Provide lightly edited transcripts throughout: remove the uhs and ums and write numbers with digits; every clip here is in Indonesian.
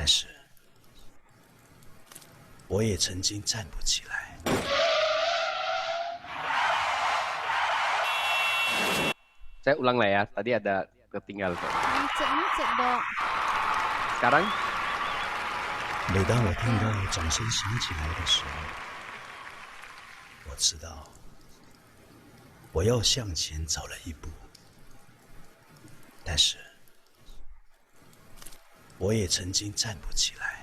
但是我也曾经站不起来。Saya ulang lah ya, tadi ada ketinggal. Macet dok. Sekarang 每当我听到掌声响起来的时候，我知道我要向前走了一步，但是我也曾经站不起来。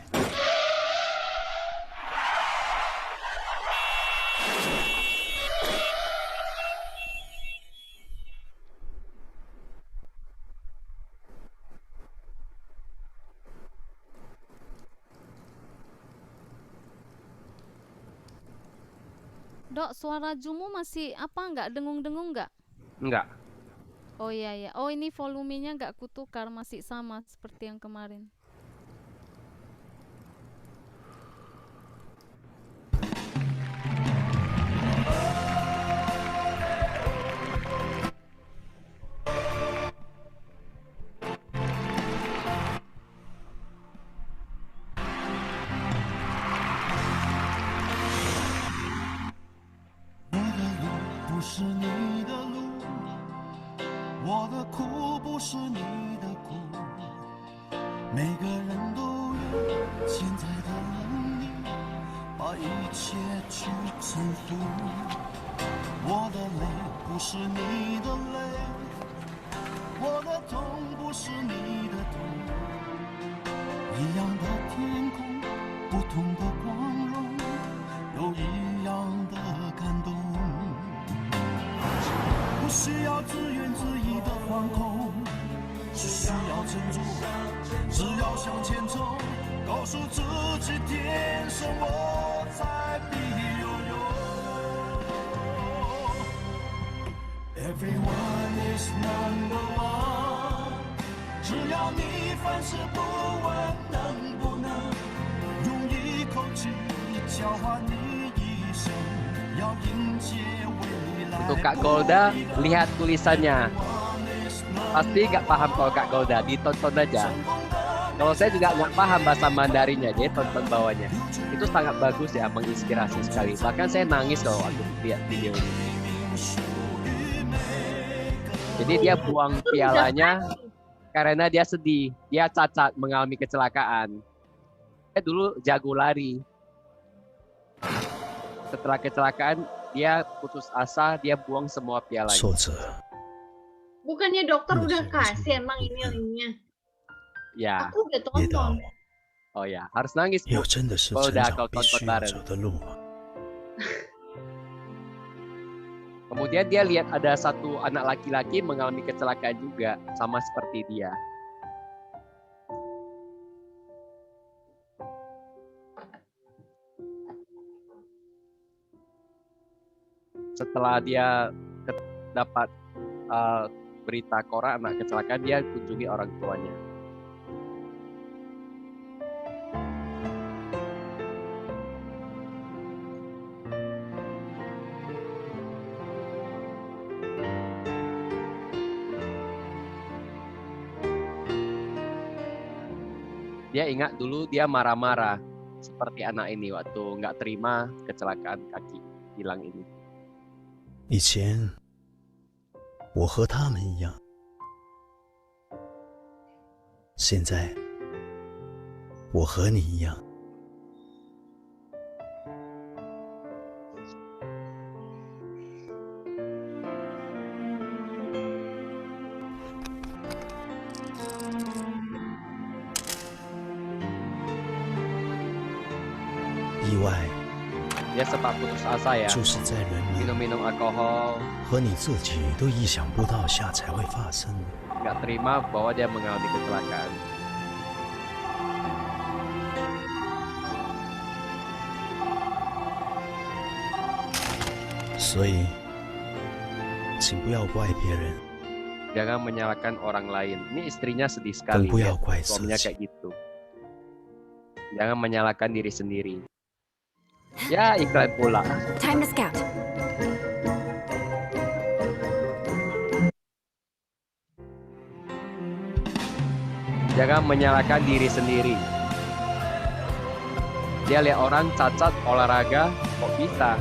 Dok, suara Jumu masih apa nggak dengung-dengung nggak? enggak. Oh iya ya. Oh ini volumenya nggak kutukar, masih sama seperti yang kemarin. Untuk Kak Golda, lihat tulisannya. Pasti nggak paham kalau Kak Golda, ditonton aja. Kalau saya juga nggak paham bahasa Mandarinnya, jadi tonton bawahnya. Itu sangat bagus ya, menginspirasi sekali. Bahkan saya nangis loh waktu lihat video ini. Jadi dia buang pialanya karena dia sedih. Dia cacat, mengalami kecelakaan. Dia dulu jago lari. Setelah kecelakaan, dia putus asa, dia buang semua pialanya. Bukannya dokter udah kasih emang ini linknya? Ya. Aku udah tonton. Oh ya, harus nangis Bu. Kalau udah kau tonton bareng. Kemudian dia lihat ada satu anak laki-laki mengalami kecelakaan juga, sama seperti dia. Setelah dia dapat berita koran anak kecelakaan, dia kunjungi orang tuanya. Dia ingat dulu dia marah-marah seperti anak ini waktu nggak terima kecelakaan kaki hilang ini. 以前我和他们一样，现在我和你一样。意外 Dia sempat putus asa ya, 就是在人们 minum alkohol, 和你自己都意想不到下才会发生。 nggak terima bahwa dia mengalami kecelakaan.所以，请不要怪别人， Jangan menyalahkan orang lain. Ini istrinya sedih 更 sekali 不要 ya, 怪自 suaminya 己。 kayak gitu. Jangan menyalahkan diri sendiri. Ya, iklan pula. Time to scout. Jangan menyalahkan diri sendiri. Dia lihat orang cacat olahraga kok bisa.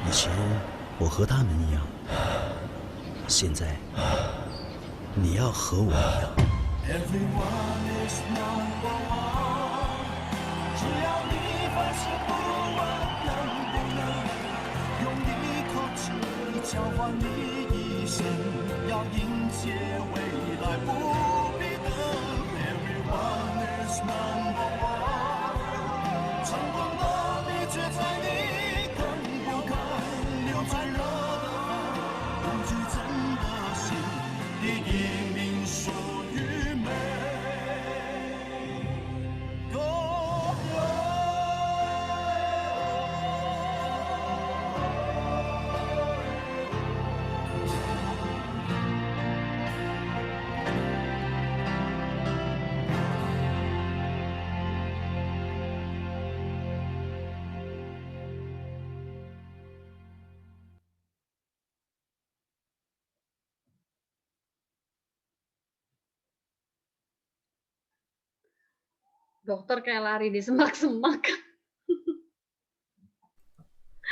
以前我和他们一样，现在你要和我一样。只要你凡事不问能不能用一口气交换你一生，要迎接未来不必等。Everyone is number one， 成功的秘诀在你肯不肯流最热的汗，用最真的心，第一名属于美。Dokter kayak lari di semak-semak.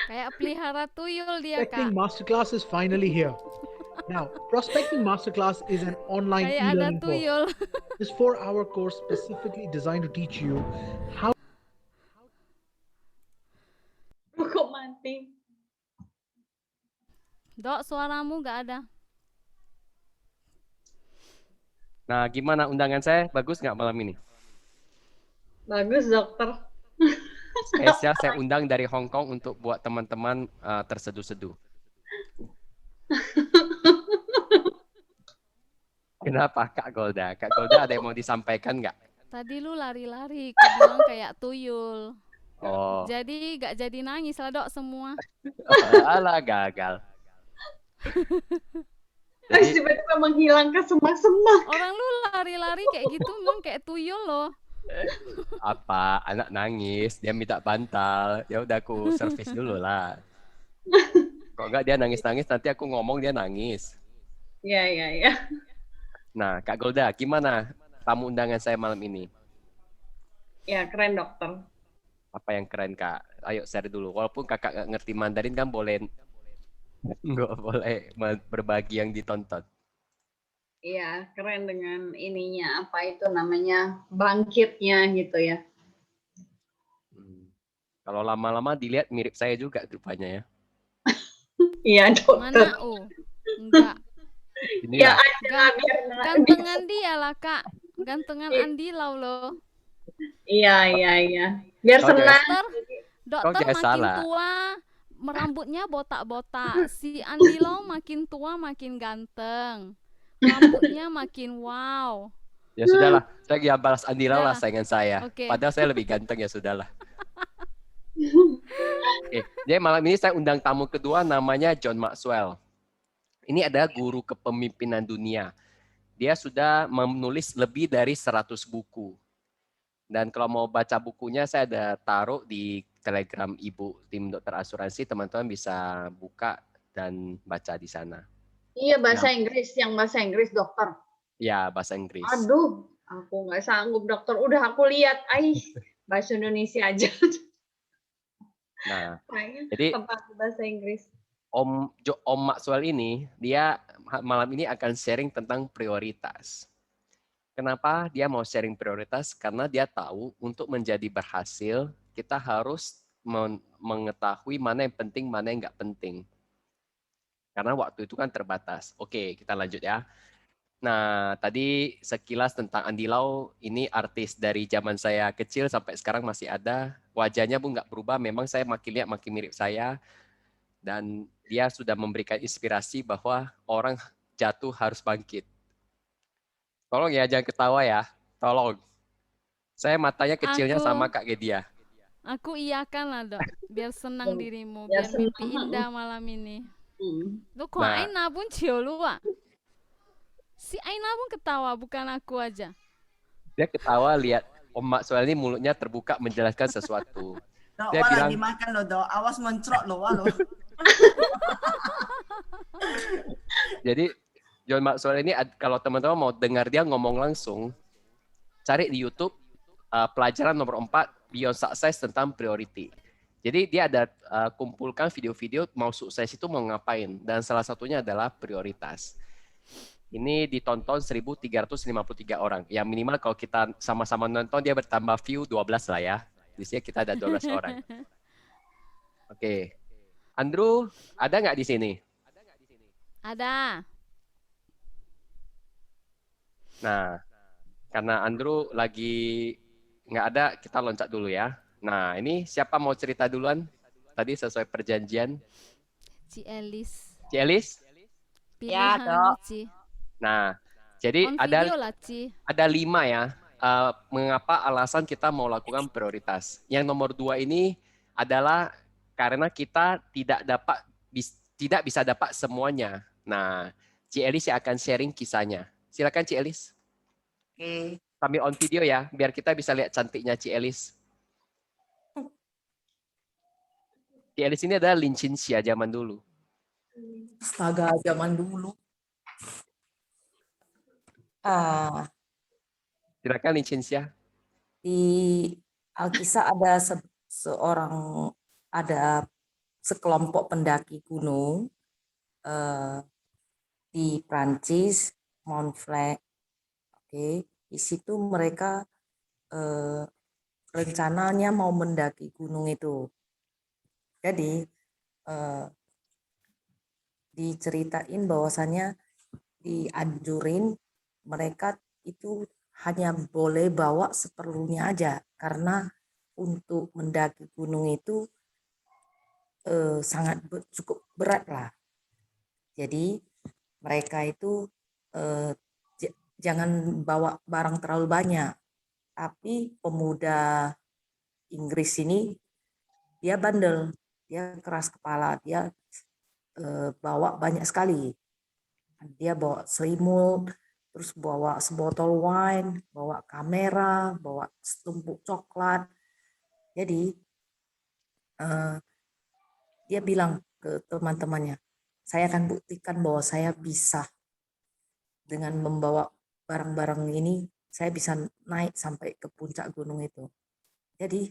Kayak pelihara tuyul dia, Prospecting Kak. Masterclass is finally here. Now, Prospecting Masterclass is an online Kayak ada e-learning course. tuyul. This 4-hour course specifically designed to teach you how Kok mati? Dok, suaramu nggak ada. Nah, gimana undangan saya? Bagus nggak malam ini? Bagus dokter. Spesial saya undang dari Hong Kong untuk buat teman-teman terseduh-seduh. Kenapa Kak Golda? Kak Golda ada yang mau disampaikan nggak? Tadi lu lari-lari, aku bilang kayak tuyul. Oh, Jadi nggak jadi nangis lah, Dok, semua. alah gagal. Terus Jadi tiba-tiba menghilang ke semak-semak. Orang lu lari-lari kayak gitu memang kayak tuyul loh. apa? Anak nangis, dia minta bantal. Ya udah aku servis dulu lah. Kok nggak dia nangis-nangis, nanti aku ngomong dia nangis. Iya, iya, iya. Nah, Kak Golda, gimana tamu undangan saya malam ini? Ya, keren dokter. Apa yang keren Kak? Ayo share dulu. Walaupun kakak nggak ngerti Mandarin kan boleh nggak boleh berbagi yang ditonton. Iya, keren dengan ininya, apa itu namanya, bangkitnya gitu ya. Kalau lama-lama dilihat mirip saya juga rupanya ya. Iya dokter. Mana? Oh, enggak. Ya Inilah. ada biar Gantengan dia lah, Kak. Gantengan Andi Lau loh. Iya, iya, iya. Biar Kau senang. Dokter jangan makin salah. tua, rambutnya botak-botak. Si Andi Lau makin tua makin ganteng. Rambutnya makin wow. Ya sudahlah, saya ya balas Andila lah Sudahlah. saingan saya. Oke. Padahal saya lebih ganteng ya sudahlah. Oke, jadi malam ini saya undang tamu kedua namanya John Maxwell. Ini adalah guru kepemimpinan dunia. Dia sudah menulis lebih dari 100 buku. Dan kalau mau baca bukunya saya ada taruh di Telegram Ibu Tim Dokter Asuransi, teman-teman bisa buka dan baca di sana. Iya, bahasa Inggris, yang bahasa Inggris dokter. Ya, bahasa Inggris. Aduh, aku nggak sanggup dokter. Udah aku lihat, bahasa Indonesia aja. Nah, Kayaknya jadi tempat bahasa Inggris. Om Maxwell ini, dia malam ini akan sharing tentang prioritas. Kenapa dia mau sharing prioritas? Karena dia tahu untuk menjadi berhasil, kita harus mengetahui mana yang penting, mana yang nggak penting. Karena waktu itu kan terbatas. Oke, kita lanjut ya. Nah, tadi sekilas tentang Andi Lau, ini artis dari zaman saya kecil sampai sekarang masih ada. Wajahnya pun nggak berubah, memang saya makin lihat makin mirip saya. Dan dia sudah memberikan inspirasi bahwa orang jatuh harus bangkit. Tolong ya, jangan ketawa ya. Tolong. Saya matanya kecilnya sama Kak Gedia. Aku iyakan lah, Dok. Biar senang dirimu, Biar biar mimpi senang. indah malam ini. Lu kok Nah. Aina pun cium lu, Wak? Si Aina pun ketawa, bukan aku aja. Dia ketawa lihat Om Maxwell ini mulutnya terbuka menjelaskan sesuatu. Dok, Dia wah bilang- lagi makan loh, Dok. Awas mencrot loh, wah loh. Jadi John Maxwell ini kalau teman-teman mau dengar dia ngomong langsung, cari di YouTube pelajaran nomor 4 Beyond Success tentang priority. Jadi dia ada kumpulkan video-video mau sukses itu mau ngapain, dan salah satunya adalah prioritas. Ini ditonton 1.353 orang. Ya minimal kalau kita sama-sama nonton dia bertambah view 12 lah ya. Di sini kita ada 12 orang. Oke. Andrew, ada nggak di sini? Ada. Nah, karena Andrew lagi nggak ada, kita loncat dulu ya. Nah, ini siapa mau cerita duluan? Tadi sesuai perjanjian. Ci Elis. Ci Elis? Pilihan Dok. Ci. Nah, jadi On video lah, Ci. ada 5 ya. Mengapa alasan kita mau lakukan prioritas. Yang nomor 2 ini adalah karena kita tidak bisa dapat semuanya. Nah, Ci Elis yang akan sharing kisahnya. Silakan Ci Elis. Oke. Sambil on video ya, biar kita bisa lihat cantiknya Ci Elis. Ci Elis ini adalah Lin Chinxia zaman dulu. Astaga, zaman dulu. Ah, Silakan Lin Chinxia. Di Alkisah ada ada sekelompok pendaki gunung di Prancis, Mont Blanc. Oke, di situ mereka rencananya mau mendaki gunung itu. Jadi diceritain bahwasannya dianjurin mereka itu hanya boleh bawa seperlunya aja, karena untuk mendaki gunung itu sangat cukup berat lah. Jadi mereka itu jangan bawa barang terlalu banyak. Tapi pemuda Inggris ini dia bandel, dia keras kepala, dia bawa banyak sekali. Dia bawa selimut, terus bawa sebotol wine, bawa kamera, bawa setumpuk coklat. Jadi dia bilang ke teman-temannya, saya akan buktikan bahwa saya bisa dengan membawa barang-barang ini, saya bisa naik sampai ke puncak gunung itu. Jadi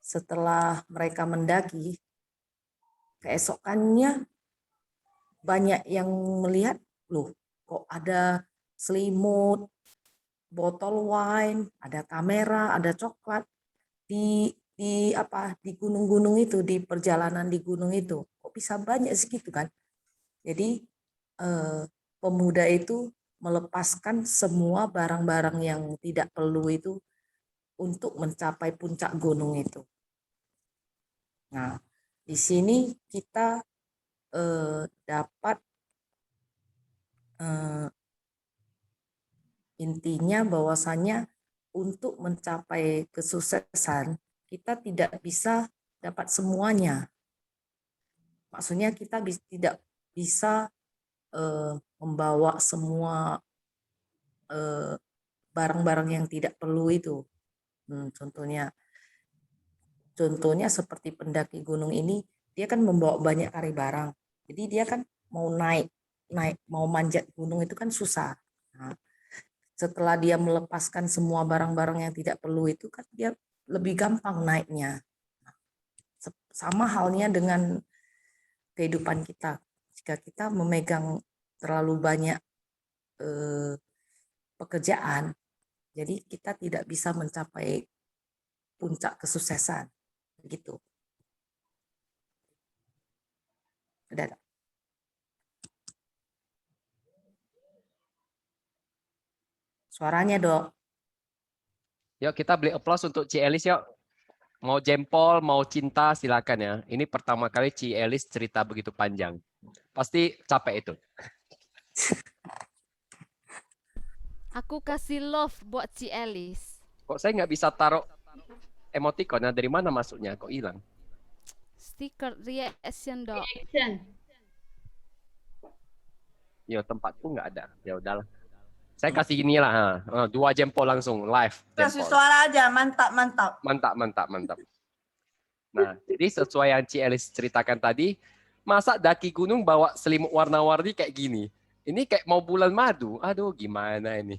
setelah mereka mendaki, keesokannya banyak yang melihat, loh kok ada selimut, botol wine, ada kamera, ada coklat di gunung-gunung itu, di perjalanan di gunung itu, kok bisa banyak segitu kan? Jadi pemuda itu melepaskan semua barang-barang yang tidak perlu itu untuk mencapai puncak gunung itu. Nah, di sini kita dapat intinya bahwasannya untuk mencapai kesuksesan kita tidak bisa dapat semuanya. Maksudnya kita tidak bisa membawa semua barang-barang yang tidak perlu itu. Contohnya seperti pendaki gunung ini, dia kan membawa banyak kali barang. Jadi dia kan mau naik mau manjat gunung itu kan susah. Nah, setelah dia melepaskan semua barang-barang yang tidak perlu itu kan dia lebih gampang naiknya. Sama halnya dengan kehidupan kita. Jika kita memegang terlalu banyak pekerjaan, jadi kita tidak bisa mencapai puncak kesuksesan. Begitu. Udah. Suaranya, Dok. Yuk kita beli applause untuk Ci Elis yuk. Mau jempol, mau cinta silakan ya. Ini pertama kali Ci Elis cerita begitu panjang. Pasti capek itu. Aku kasih love buat Ci Elis. Kok saya nggak bisa taruh emoticon? Nah, dari mana masuknya? Kok hilang? Stiker reaction, Dok. Action. Yo, tempatku nggak ada. Ya udahlah. Saya kasih gini lah. 2 jempol langsung live. Kasih Jempol. suara aja, mantap. Mantap. Nah, jadi sesuai yang Ci Elis ceritakan tadi, masa daki gunung bawa selimut warna-warni kayak gini? Ini kayak mau bulan madu. Aduh, gimana ini?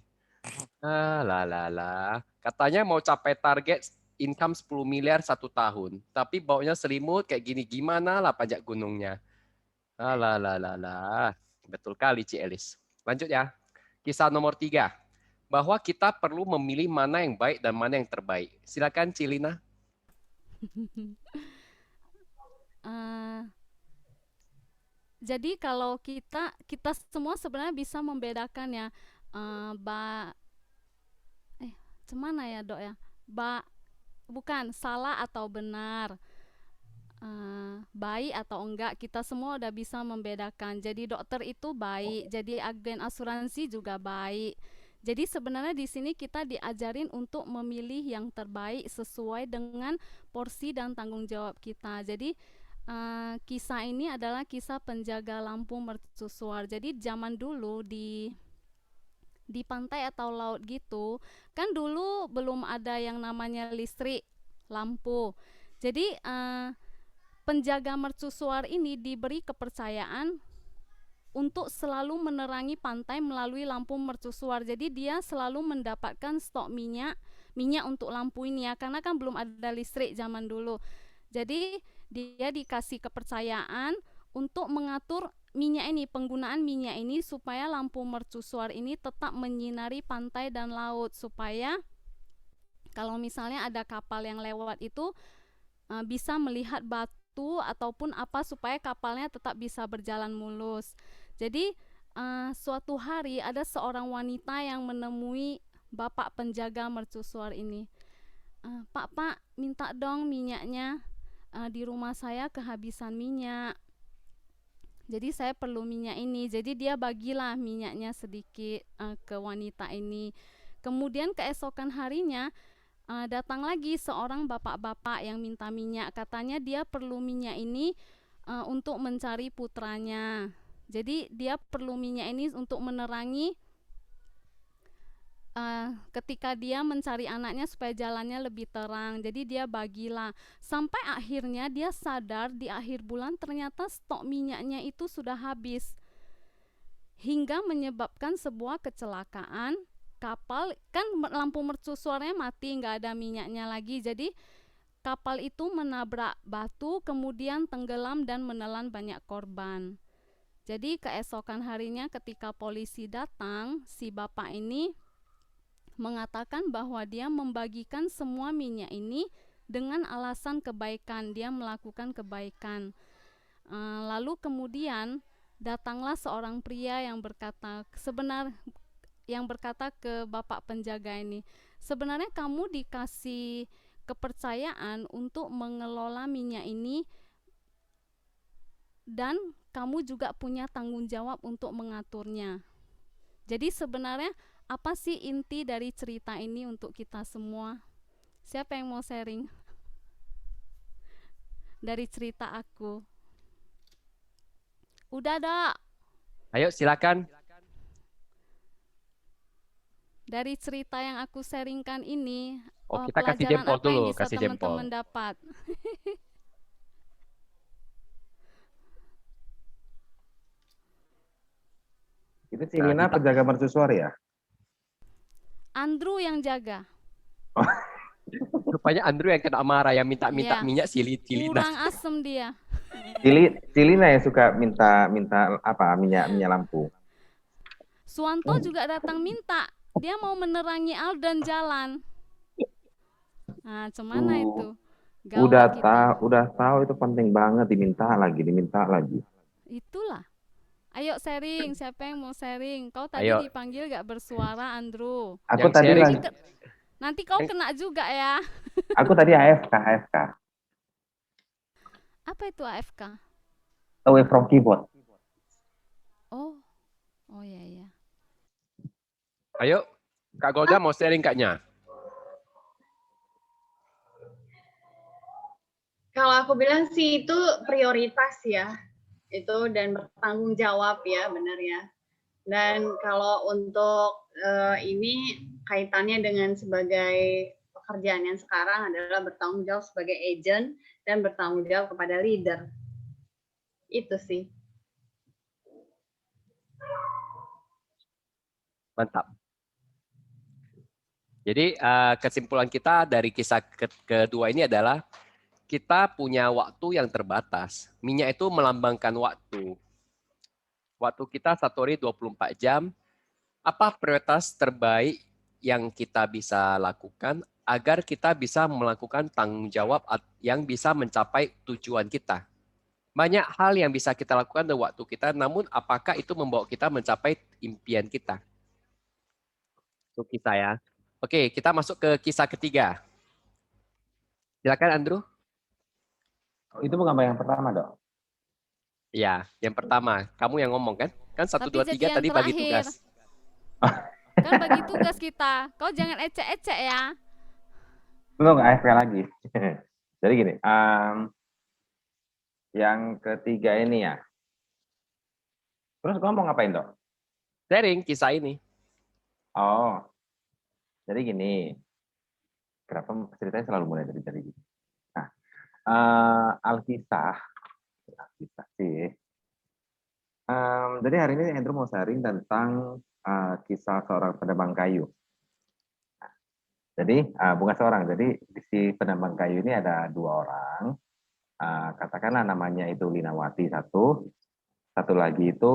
Katanya mau capai target income 10 miliar 1 tahun. Tapi baunya selimut kayak gini. Gimana lah pajak gunungnya? Betul kali, Ci Elis. Lanjut ya. Kisah nomor 3. Bahwa kita perlu memilih mana yang baik dan mana yang terbaik. Silakan, Cilina. Jadi kalau kita semua sebenarnya bisa membedakan ya, gimana ya, Dok ya? Bukan salah atau benar, baik atau enggak, kita semua udah bisa membedakan. Jadi dokter itu baik, jadi agen asuransi juga baik. Jadi sebenarnya di sini kita diajarin untuk memilih yang terbaik sesuai dengan porsi dan tanggung jawab kita. Jadi kisah ini adalah kisah penjaga lampu mercusuar. Jadi zaman dulu di pantai atau laut gitu, kan dulu belum ada yang namanya listrik, lampu. Jadi penjaga mercusuar ini diberi kepercayaan untuk selalu menerangi pantai melalui lampu mercusuar. Jadi dia selalu mendapatkan stok minyak minyak untuk lampu ini ya, karena kan belum ada listrik zaman dulu. Jadi dia dikasih kepercayaan untuk mengatur minyak ini, penggunaan minyak ini supaya lampu mercusuar ini tetap menyinari pantai dan laut, supaya kalau misalnya ada kapal yang lewat itu bisa melihat batu ataupun apa supaya kapalnya tetap bisa berjalan mulus. Jadi suatu hari ada seorang wanita yang menemui bapak penjaga mercusuar ini. Pak, minta dong minyaknya, di rumah saya kehabisan minyak. Jadi saya perlu minyak ini. Jadi dia bagilah minyaknya sedikit ke wanita ini. Kemudian keesokan harinya datang lagi seorang bapak-bapak yang minta minyak. Katanya dia perlu minyak ini untuk mencari putranya. Jadi dia perlu minyak ini untuk menerangi ketika dia mencari anaknya supaya jalannya lebih terang. Jadi dia bagilah. Sampai akhirnya dia sadar di akhir bulan ternyata stok minyaknya itu sudah habis. Hingga menyebabkan sebuah kecelakaan. Kapal kan lampu mercusuarnya mati, nggak ada minyaknya lagi. Jadi kapal itu menabrak batu, kemudian tenggelam dan menelan banyak korban. Jadi keesokan harinya ketika polisi datang, si bapak ini mengatakan bahwa dia membagikan semua minyak ini dengan alasan kebaikan, dia melakukan kebaikan. Lalu kemudian datanglah seorang pria yang berkata ke bapak penjaga ini, sebenarnya kamu dikasih kepercayaan untuk mengelola minyak ini dan kamu juga punya tanggung jawab untuk mengaturnya. Jadi sebenarnya apa sih inti dari cerita ini untuk kita semua? Siapa yang mau sharing dari cerita aku? Udah, Dok. Ayo silakan. Dari cerita yang aku sharingkan ini, Oh, kita kasih pelajaran jempol apa yang dulu, bisa kasih teman-teman jempol. dapat? Itu si Nina Kita penjaga mercusuar ya? Andrew yang jaga. rupanya Andrew yang kena marah, yang minta-minta Iya, minyak Cilina. kurang asem dia. Cilina yang suka minta apa minyak lampu. Suwanto juga datang minta. Dia mau menerangi Aldan jalan. Nah, cemana itu? Gawat kita. Udah tahu itu penting banget diminta lagi. Itulah. Ayo sharing, siapa yang mau sharing? Kau tadi Ayo, dipanggil gak bersuara, Andrew. Aku yang tadi sharing. Nanti kau Yang- kena juga ya. aku tadi AFK. Apa itu AFK? Away from keyboard. Oh ya. Ayo, Kak Golda mau sharing Kaknya. Kalau aku bilang sih itu prioritas ya, itu dan bertanggung jawab ya, benar ya. Dan kalau untuk ini kaitannya dengan sebagai pekerjaan yang sekarang adalah bertanggung jawab sebagai agent dan bertanggung jawab kepada leader. Itu sih. Mantap. Jadi kesimpulan kita dari kisah kedua ini adalah kita punya waktu yang terbatas. Minyak itu melambangkan waktu. Waktu kita 1 hari 24 jam. Apa prioritas terbaik yang kita bisa lakukan agar kita bisa melakukan tanggung jawab yang bisa mencapai tujuan kita? Banyak hal yang bisa kita lakukan dengan waktu kita, namun apakah itu membawa kita mencapai impian kita? Itu kisah ya. Oke, kita masuk ke kisah ketiga. Silakan Andrew. Itu bukan yang pertama, Dok. Ya, yang pertama, kamu yang ngomong kan? Kan 1, Tapi 2, jadi 3 yang tadi bagi terakhir. tugas. Kan bagi tugas kita. Kau jangan ecek-ecek ya. Lu nggak AFK lagi. Jadi gini, yang ketiga ini ya. Terus kamu mau ngapain, Dok? Sharing kisah ini. Oh, jadi gini. Kenapa ceritanya selalu mulai dari gini? Nah, Alkisah sih. Jadi hari ini Andrew mau sharing tentang kisah seorang penebang kayu. Jadi bukan seorang. Jadi si penambang kayu ini ada 2 orang. Katakanlah namanya itu Linawati satu lagi itu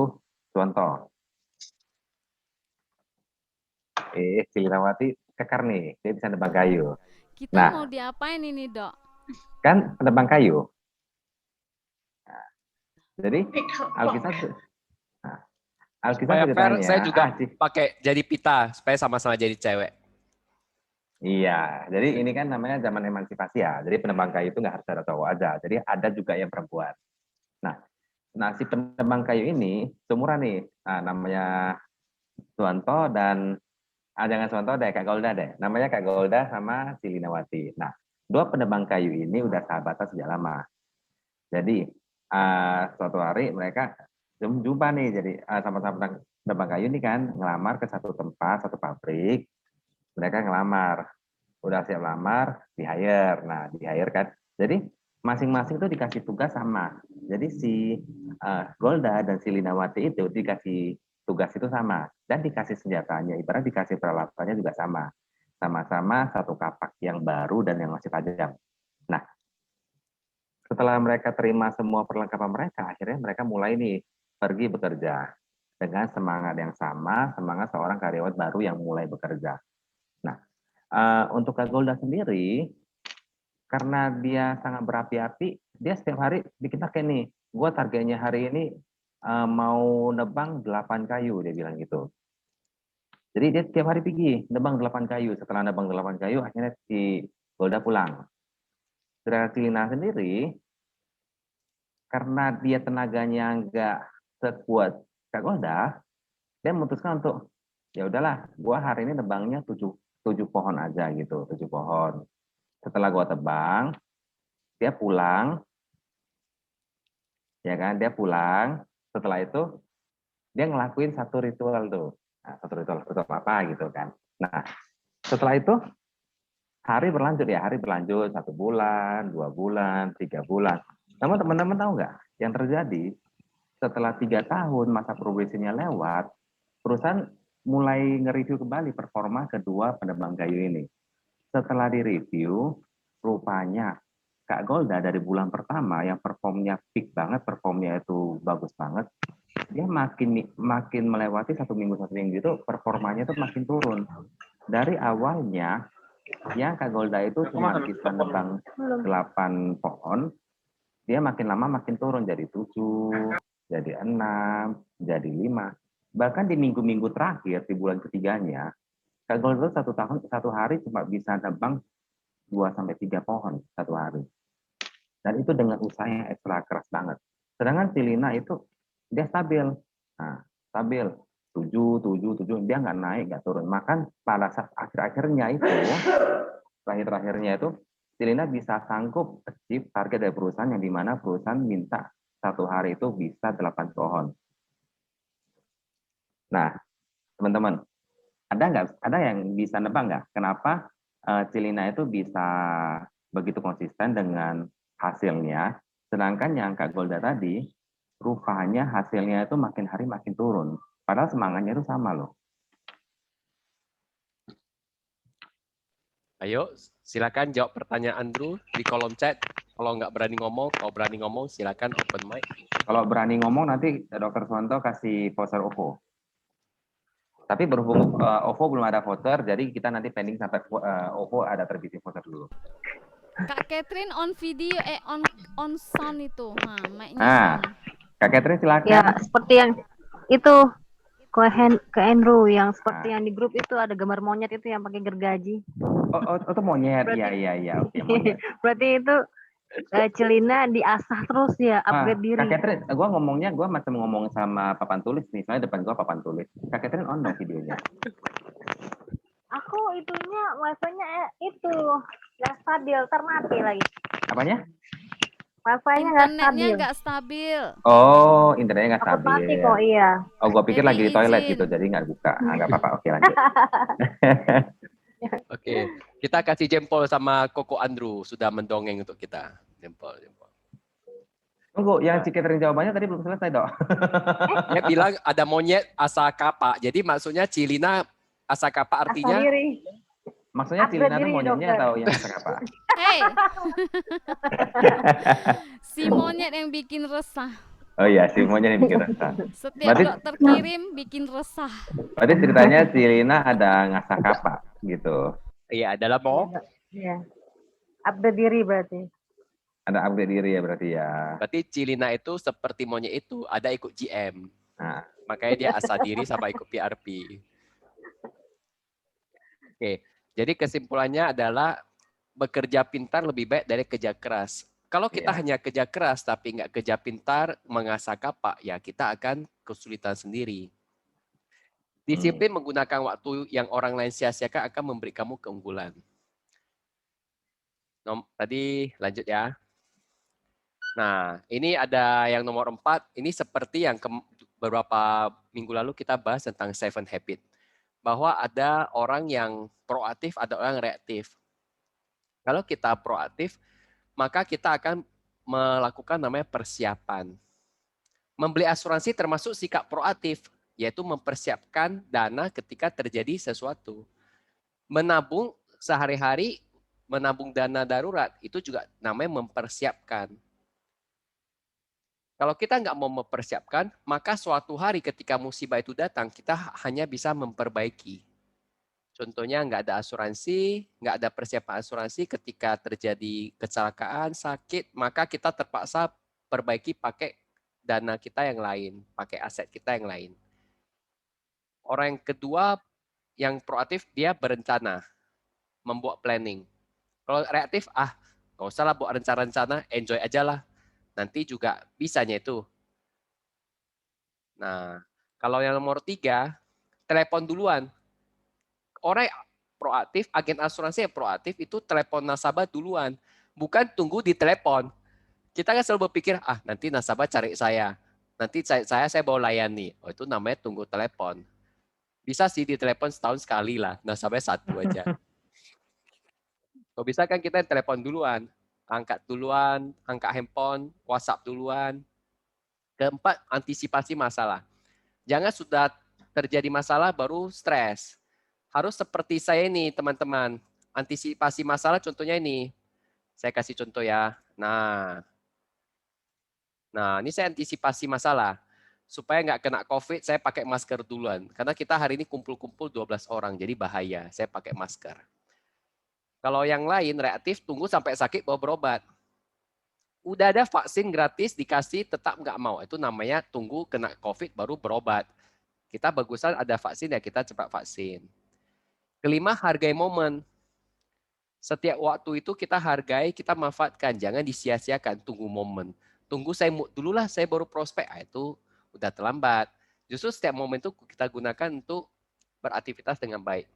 Suwanto. Si Linawati kekar nih, dia bisa nebang kayu. Kita Nah. mau diapain ini, Dok? Kan penebang kayu. Nah, jadi Alkisah Supaya juga fair, tanya, saya juga pakai jadi pita supaya sama-sama jadi cewek. iya, jadi ini kan namanya zaman emansipasi ya. Jadi penebang kayu itu nggak harus ada cowok aja. Jadi ada juga yang perempuan. Nah si penebang kayu ini seumuran nih. Namanya Suwanto dan jangan Suwanto deh, Kak Golda deh. Namanya Kak Golda sama si Linawati. Nah, 2 penebang kayu ini udah sahabatan sejak lama. Jadi suatu hari mereka jumpa nih, jadi sama-sama penebang kayu ini kan ngelamar ke satu tempat, satu pabrik. Mereka ngelamar, udah siap lamar, di hire. Nah, di hire kan. Jadi masing-masing tuh dikasih tugas sama. Jadi si Golda dan si Linawati itu dikasih tugas itu sama dan dikasih senjatanya, ibarat dikasih peralatannya juga sama. Sama-sama satu kapak yang baru dan yang masih tajam. Nah, setelah mereka terima semua perlengkapan mereka, akhirnya mereka mulai nih pergi bekerja dengan semangat yang sama, semangat seorang karyawan baru yang mulai bekerja. Nah, untuk Kak Golda sendiri, karena dia sangat berapi-api, dia setiap hari bikin target nih. Gue targetnya hari ini mau nebang 8 kayu, dia bilang gitu. Jadi dia setiap hari pergi nebang 8 kayu. Setelah nebang 8 kayu, akhirnya si Golda pulang. Sedangkan si Lina sendiri, karena dia tenaganya nggak sekuat Kak Golda, dia memutuskan untuk ya udahlah, gua hari ini nebangnya 7 pohon aja gitu, 7 pohon. Setelah gua tebang, dia pulang, ya kan, dia pulang. Setelah itu dia ngelakuin satu ritual tuh, nah, satu ritual apa gitu kan. Nah, setelah itu hari berlanjut ya, hari berlanjut 1 bulan, 2 bulan, 3 bulan. Namun teman-teman tahu nggak yang terjadi setelah 3 tahun masa probasinya lewat, perusahaan mulai nge-review kembali performa kedua penebang kayu ini. Setelah direview, rupanya Kak Golda dari bulan pertama yang performnya peak banget, performnya itu bagus banget, dia makin melewati 1 minggu itu performanya itu makin turun. Dari awalnya yang Kak Golda itu cuma bisa nebang 8 pohon, dia makin lama makin turun jadi 7, jadi 6, jadi 5. Bahkan di minggu-minggu terakhir, di bulan ketiganya, Kak Golda itu satu hari cuma bisa nebang 2-3 pohon satu hari. Dan itu dengan usaha yang ekstra keras banget. Sedangkan si Lina itu dia stabil. Nah, stabil. 7, dia nggak naik, nggak turun. Makan pada saat terakhirnya itu, si Lina bisa sanggup achieve target dari perusahaan yang dimana perusahaan minta satu hari itu bisa 8 pohon. Nah, teman-teman, ada yang bisa nebang nggak? Kenapa Cilina itu bisa begitu konsisten dengan hasilnya, sedangkan yang Kak Golda tadi, rupanya hasilnya itu makin hari makin turun. Padahal semangatnya itu sama loh. Ayo, silakan jawab pertanyaan Andrew di kolom chat. Kalau nggak berani ngomong, kalau berani ngomong silakan open mic. Kalau berani ngomong nanti Dr. Suwanto kasih voucher OVO. Tapi berhubung OVO belum ada voucher, jadi kita nanti pending sampai OVO ada terbitnya voucher dulu. Kak Catherine on video, on sound itu. Nah, mic-nya on. Kak Catherine silakan. Ya, seperti yang itu ke Andrew yang seperti yang di grup itu ada gambar monyet itu yang pakai gergaji. Oh itu monyet. Iya. Oke, monyet. Berarti itu Celina diasah terus ya, upgrade diri. Kak Catherine, gue macam ngomong sama papan tulis nih, soalnya depan gue papan tulis. Kak Catherine on dong videonya. Aku itunya wifi-nya itu nggak stabil, termati lagi. Apanya? Wifi-nya nggak stabil. Internetnya nggak stabil. Oh, internetnya nggak stabil. Mati kok, iya. Oh, gue pikir Jadi lagi di toilet izin. gitu, jadi nggak buka. Nggak apa-apa, oke lanjut. Oke, kita kasih jempol sama Koko Andrew sudah mendongeng untuk kita. Jempol. Tunggu, yang si Catherine jawabannya tadi belum selesai, Dok. Dia bilang ada monyet asal kapak. Jadi maksudnya Cilina asal kapak artinya Asal diri. Maksudnya Upgrade Cilina tuh diri, monyetnya dokter. atau yang masak apa? Hei, si monyet yang bikin resah. Oh iya, si monyet yang bikin resah. Setiap Berarti dokter kirim bikin resah. berarti ceritanya Cilina ada ngasak apa gitu. Iya, adalah Iya, mau. Dok. Iya. Upgrade diri berarti. Ada upgrade diri ya berarti ya. Berarti Cilina itu seperti monyet itu, ada ikut GM. Nah, Makanya dia asal diri sama ikut PRP. Oke, jadi kesimpulannya adalah bekerja pintar lebih baik dari kerja keras. Kalau kita Iya. hanya kerja keras tapi nggak kerja pintar mengasah kapak, ya kita akan kesulitan sendiri. Disiplin menggunakan waktu yang orang lain sia-siakan akan memberi kamu keunggulan. Tadi lanjut ya. Nah, ini ada yang nomor 4. Ini seperti yang beberapa minggu lalu kita bahas tentang 7 habit. Bahwa ada orang yang proaktif, ada orang reaktif. Kalau kita proaktif, maka kita akan melakukan namanya persiapan. Membeli asuransi termasuk sikap proaktif, yaitu mempersiapkan dana ketika terjadi sesuatu. Menabung sehari-hari, menabung dana darurat, itu juga namanya mempersiapkan. Kalau kita nggak mau mempersiapkan, maka suatu hari ketika musibah itu datang, kita hanya bisa memperbaiki. Contohnya nggak ada asuransi, nggak ada persiapan asuransi ketika terjadi kecelakaan, sakit, maka kita terpaksa perbaiki pakai dana kita yang lain, pakai aset kita yang lain. Orang yang kedua yang proaktif, dia berencana, membuat planning. Kalau reaktif, nggak usah lah buat rencana-rencana, enjoy aja lah. Nanti juga bisanya itu. Nah, kalau yang nomor 3, telepon duluan. Orang yang proaktif, agen asuransi yang proaktif itu telepon nasabah duluan. Bukan tunggu di telepon. Kita kan selalu berpikir, nanti nasabah cari saya. Nanti saya bawa layani. Oh, itu namanya tunggu telepon. Bisa sih di telepon setahun sekali lah. Nasabahnya 1 aja. Kalau bisa kan kita telepon duluan. Angkat duluan, angkat handphone, WhatsApp duluan. Keempat, antisipasi masalah. Jangan sudah terjadi masalah baru stres. Harus seperti saya ini, teman-teman. Antisipasi masalah contohnya ini. Saya kasih contoh ya. Nah, ini saya antisipasi masalah. Supaya nggak kena COVID, saya pakai masker duluan. Karena kita hari ini kumpul-kumpul 12 orang, jadi bahaya. Saya pakai masker. Kalau yang lain reaktif, tunggu sampai sakit baru berobat. Udah ada vaksin gratis dikasih tetap nggak mau. Itu namanya tunggu kena COVID baru berobat. Kita bagusan ada vaksin ya kita cepat vaksin. Kelima, hargai momen. Setiap waktu itu kita hargai, kita manfaatkan. Jangan disia-siakan, tunggu momen. Tunggu saya mood dulu lah, saya baru prospek. Itu udah terlambat. Justru setiap momen itu kita gunakan untuk beraktivitas dengan baik.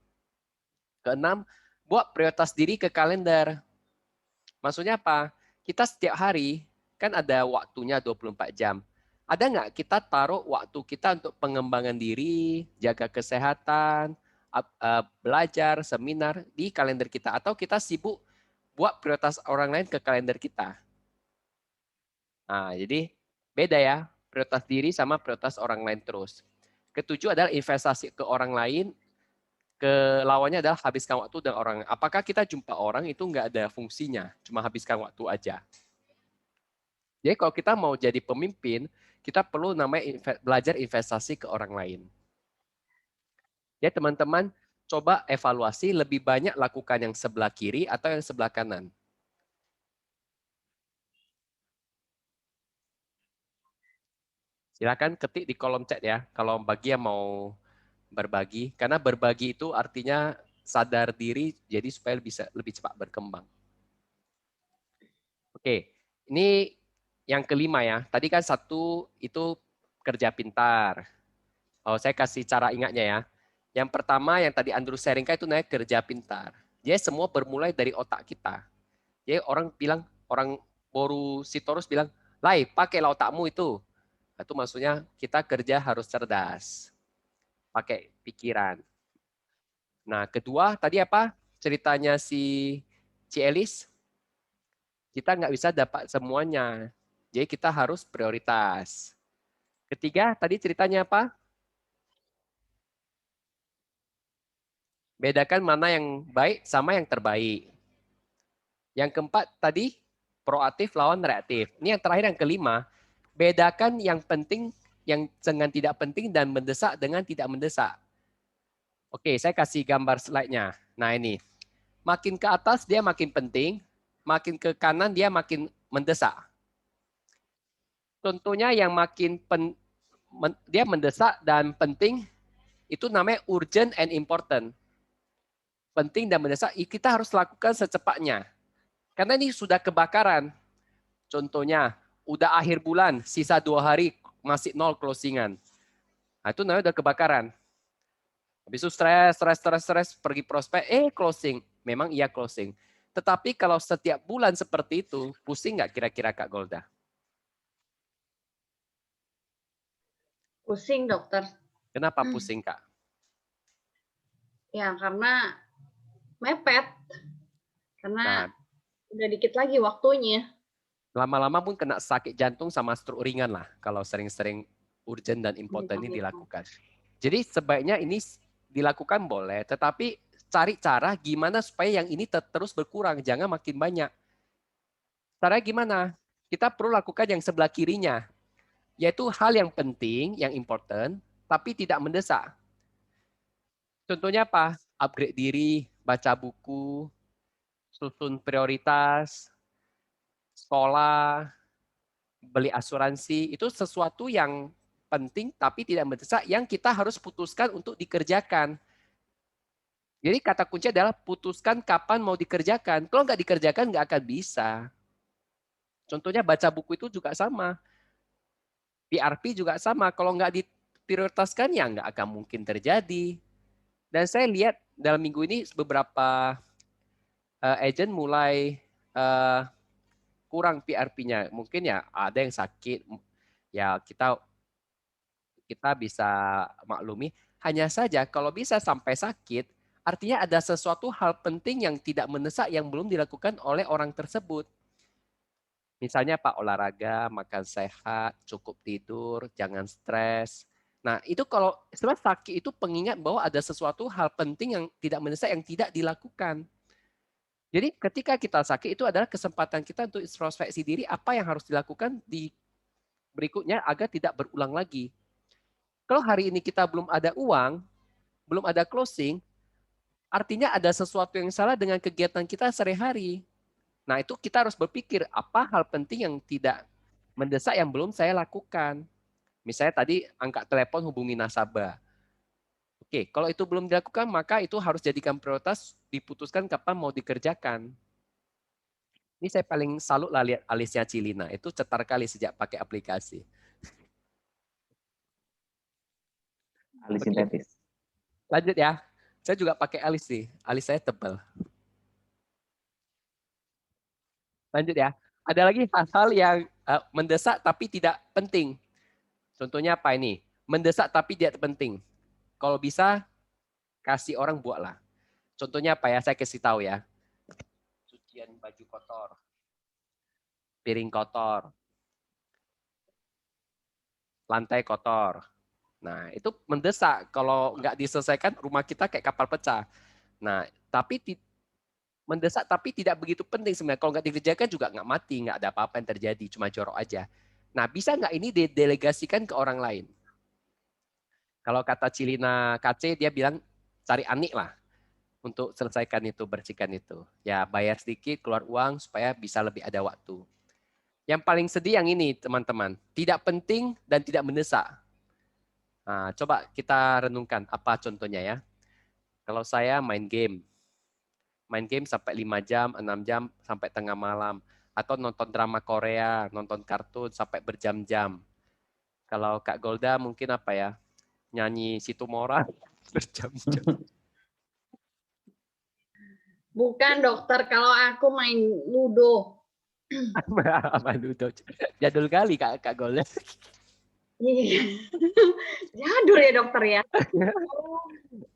Keenam, buat prioritas diri ke kalender. Maksudnya apa? Kita setiap hari kan ada waktunya 24 jam. Ada nggak kita taruh waktu kita untuk pengembangan diri, jaga kesehatan, belajar, seminar di kalender kita. Atau kita sibuk buat prioritas orang lain ke kalender kita. Nah, jadi beda ya, prioritas diri sama prioritas orang lain terus. Ketujuh adalah investasi ke orang lain, ke lawannya adalah habiskan waktu dengan orang. Apakah kita jumpa orang itu nggak ada fungsinya, cuma habiskan waktu aja. Jadi kalau kita mau jadi pemimpin, kita perlu namanya belajar investasi ke orang lain. Ya teman-teman, coba evaluasi lebih banyak lakukan yang sebelah kiri atau yang sebelah kanan. Silakan ketik di kolom chat ya, kalau bagi yang mau berbagi. Karena berbagi itu artinya sadar diri, jadi supaya bisa lebih cepat berkembang. Oke, ini yang kelima ya. Tadi kan 1 itu kerja pintar. Oh, saya kasih cara ingatnya ya. Yang pertama yang tadi Andrew sharingkan itu namanya kerja pintar. Jadi semua bermulai dari otak kita. Jadi orang Boru Sitorus bilang, Lai, pakailah otakmu itu. Itu maksudnya kita kerja harus cerdas. Pakai pikiran. Nah, kedua tadi apa? Ceritanya si Cielis. Kita nggak bisa dapat semuanya. Jadi kita harus prioritas. Ketiga, tadi ceritanya apa? Bedakan mana yang baik sama yang terbaik. Yang keempat tadi proaktif lawan reaktif. Ini yang terakhir yang kelima, bedakan yang penting yang dengan tidak penting dan mendesak dengan tidak mendesak. Oke, saya kasih gambar slide-nya. Nah ini, makin ke atas dia makin penting, makin ke kanan dia makin mendesak. Contohnya yang makin dia mendesak dan penting, itu namanya urgent and important. Penting dan mendesak, kita harus lakukan secepatnya. Karena ini sudah kebakaran. Contohnya, udah akhir bulan, sisa 2 hari, masih 0 closingan. Nah, itu namanya udah kebakaran. Habis itu stres, pergi prospek, closing. Memang iya closing. Tetapi kalau setiap bulan seperti itu, pusing nggak kira-kira Kak Golda? Pusing, dokter. Kenapa pusing, Kak? Ya, karena mepet. Karena Nah, udah dikit lagi waktunya. lama-lama pun kena sakit jantung sama stroke ringan lah kalau sering-sering urgent dan important ini dilakukan. Jadi sebaiknya ini dilakukan boleh, tetapi cari cara gimana supaya yang ini terus berkurang, jangan makin banyak. Caranya gimana? Kita perlu lakukan yang sebelah kirinya, yaitu hal yang penting, yang important, tapi tidak mendesak. Contohnya apa? Upgrade diri, baca buku, susun prioritas, sekolah, beli asuransi, itu sesuatu yang penting tapi tidak mendesak yang kita harus putuskan untuk dikerjakan. Jadi kata kunci adalah putuskan kapan mau dikerjakan. Kalau nggak dikerjakan nggak akan bisa. Contohnya baca buku itu juga sama. PRP juga sama. Kalau nggak diprioritaskan ya nggak akan mungkin terjadi. Dan saya lihat dalam minggu ini beberapa agent mulai kurang PRP-nya. Mungkin ya ada yang sakit. Ya kita bisa maklumi. Hanya saja kalau bisa sampai sakit, artinya ada sesuatu hal penting yang tidak mendesak yang belum dilakukan oleh orang tersebut. Misalnya Pak, olahraga, makan sehat, cukup tidur, jangan stres. Nah itu kalau setelah sakit itu pengingat bahwa ada sesuatu hal penting yang tidak mendesak yang tidak dilakukan. Jadi ketika kita sakit itu adalah kesempatan kita untuk introspeksi diri apa yang harus dilakukan di berikutnya agar tidak berulang lagi. Kalau hari ini kita belum ada uang, belum ada closing, artinya ada sesuatu yang salah dengan kegiatan kita sehari-hari. Nah, itu kita harus berpikir apa hal penting yang tidak mendesak yang belum saya lakukan. Misalnya tadi angkat telepon hubungi nasabah. Oke, kalau itu belum dilakukan, maka itu harus jadikan prioritas, diputuskan kapan mau dikerjakan. Ini saya paling salut lah lihat alisnya Cilina. Itu cetar kali sejak pakai aplikasi. Alis sintetis. Lanjut ya. Saya juga pakai alis sih. Alis saya tebal. Lanjut ya. Ada lagi hal-hal yang mendesak tapi tidak penting. Contohnya apa ini? Mendesak tapi tidak penting. Kalau bisa, kasih orang buatlah. Contohnya apa ya? Saya kasih tahu ya. Cucian baju kotor. Piring kotor. Lantai kotor. Nah, itu mendesak. Kalau nggak diselesaikan, rumah kita kayak kapal pecah. Nah, tapi mendesak tapi tidak begitu penting sebenarnya. Kalau nggak dikerjakan juga nggak mati, nggak ada apa-apa yang terjadi, cuma jorok aja. Nah, bisa nggak ini didelegasikan ke orang lain? Kalau kata Cilina KC, dia bilang cari anik lah untuk selesaikan itu, bersihkan itu. Ya, bayar sedikit, keluar uang supaya bisa lebih ada waktu. Yang paling sedih yang ini, teman-teman. Tidak penting dan tidak mendesak. Nah, coba kita renungkan apa contohnya ya. Kalau saya main game sampai 5 jam, 6 jam, sampai tengah malam. Atau nonton drama Korea, nonton kartun sampai berjam-jam. Kalau Kak Golda mungkin apa ya, nyanyi Situmora berjam-jam. Bukan, dokter. Kalau aku main Ludo. Apa Ludo? Jadul kali Kak Golda. Iya. Jadul ya, dokter ya.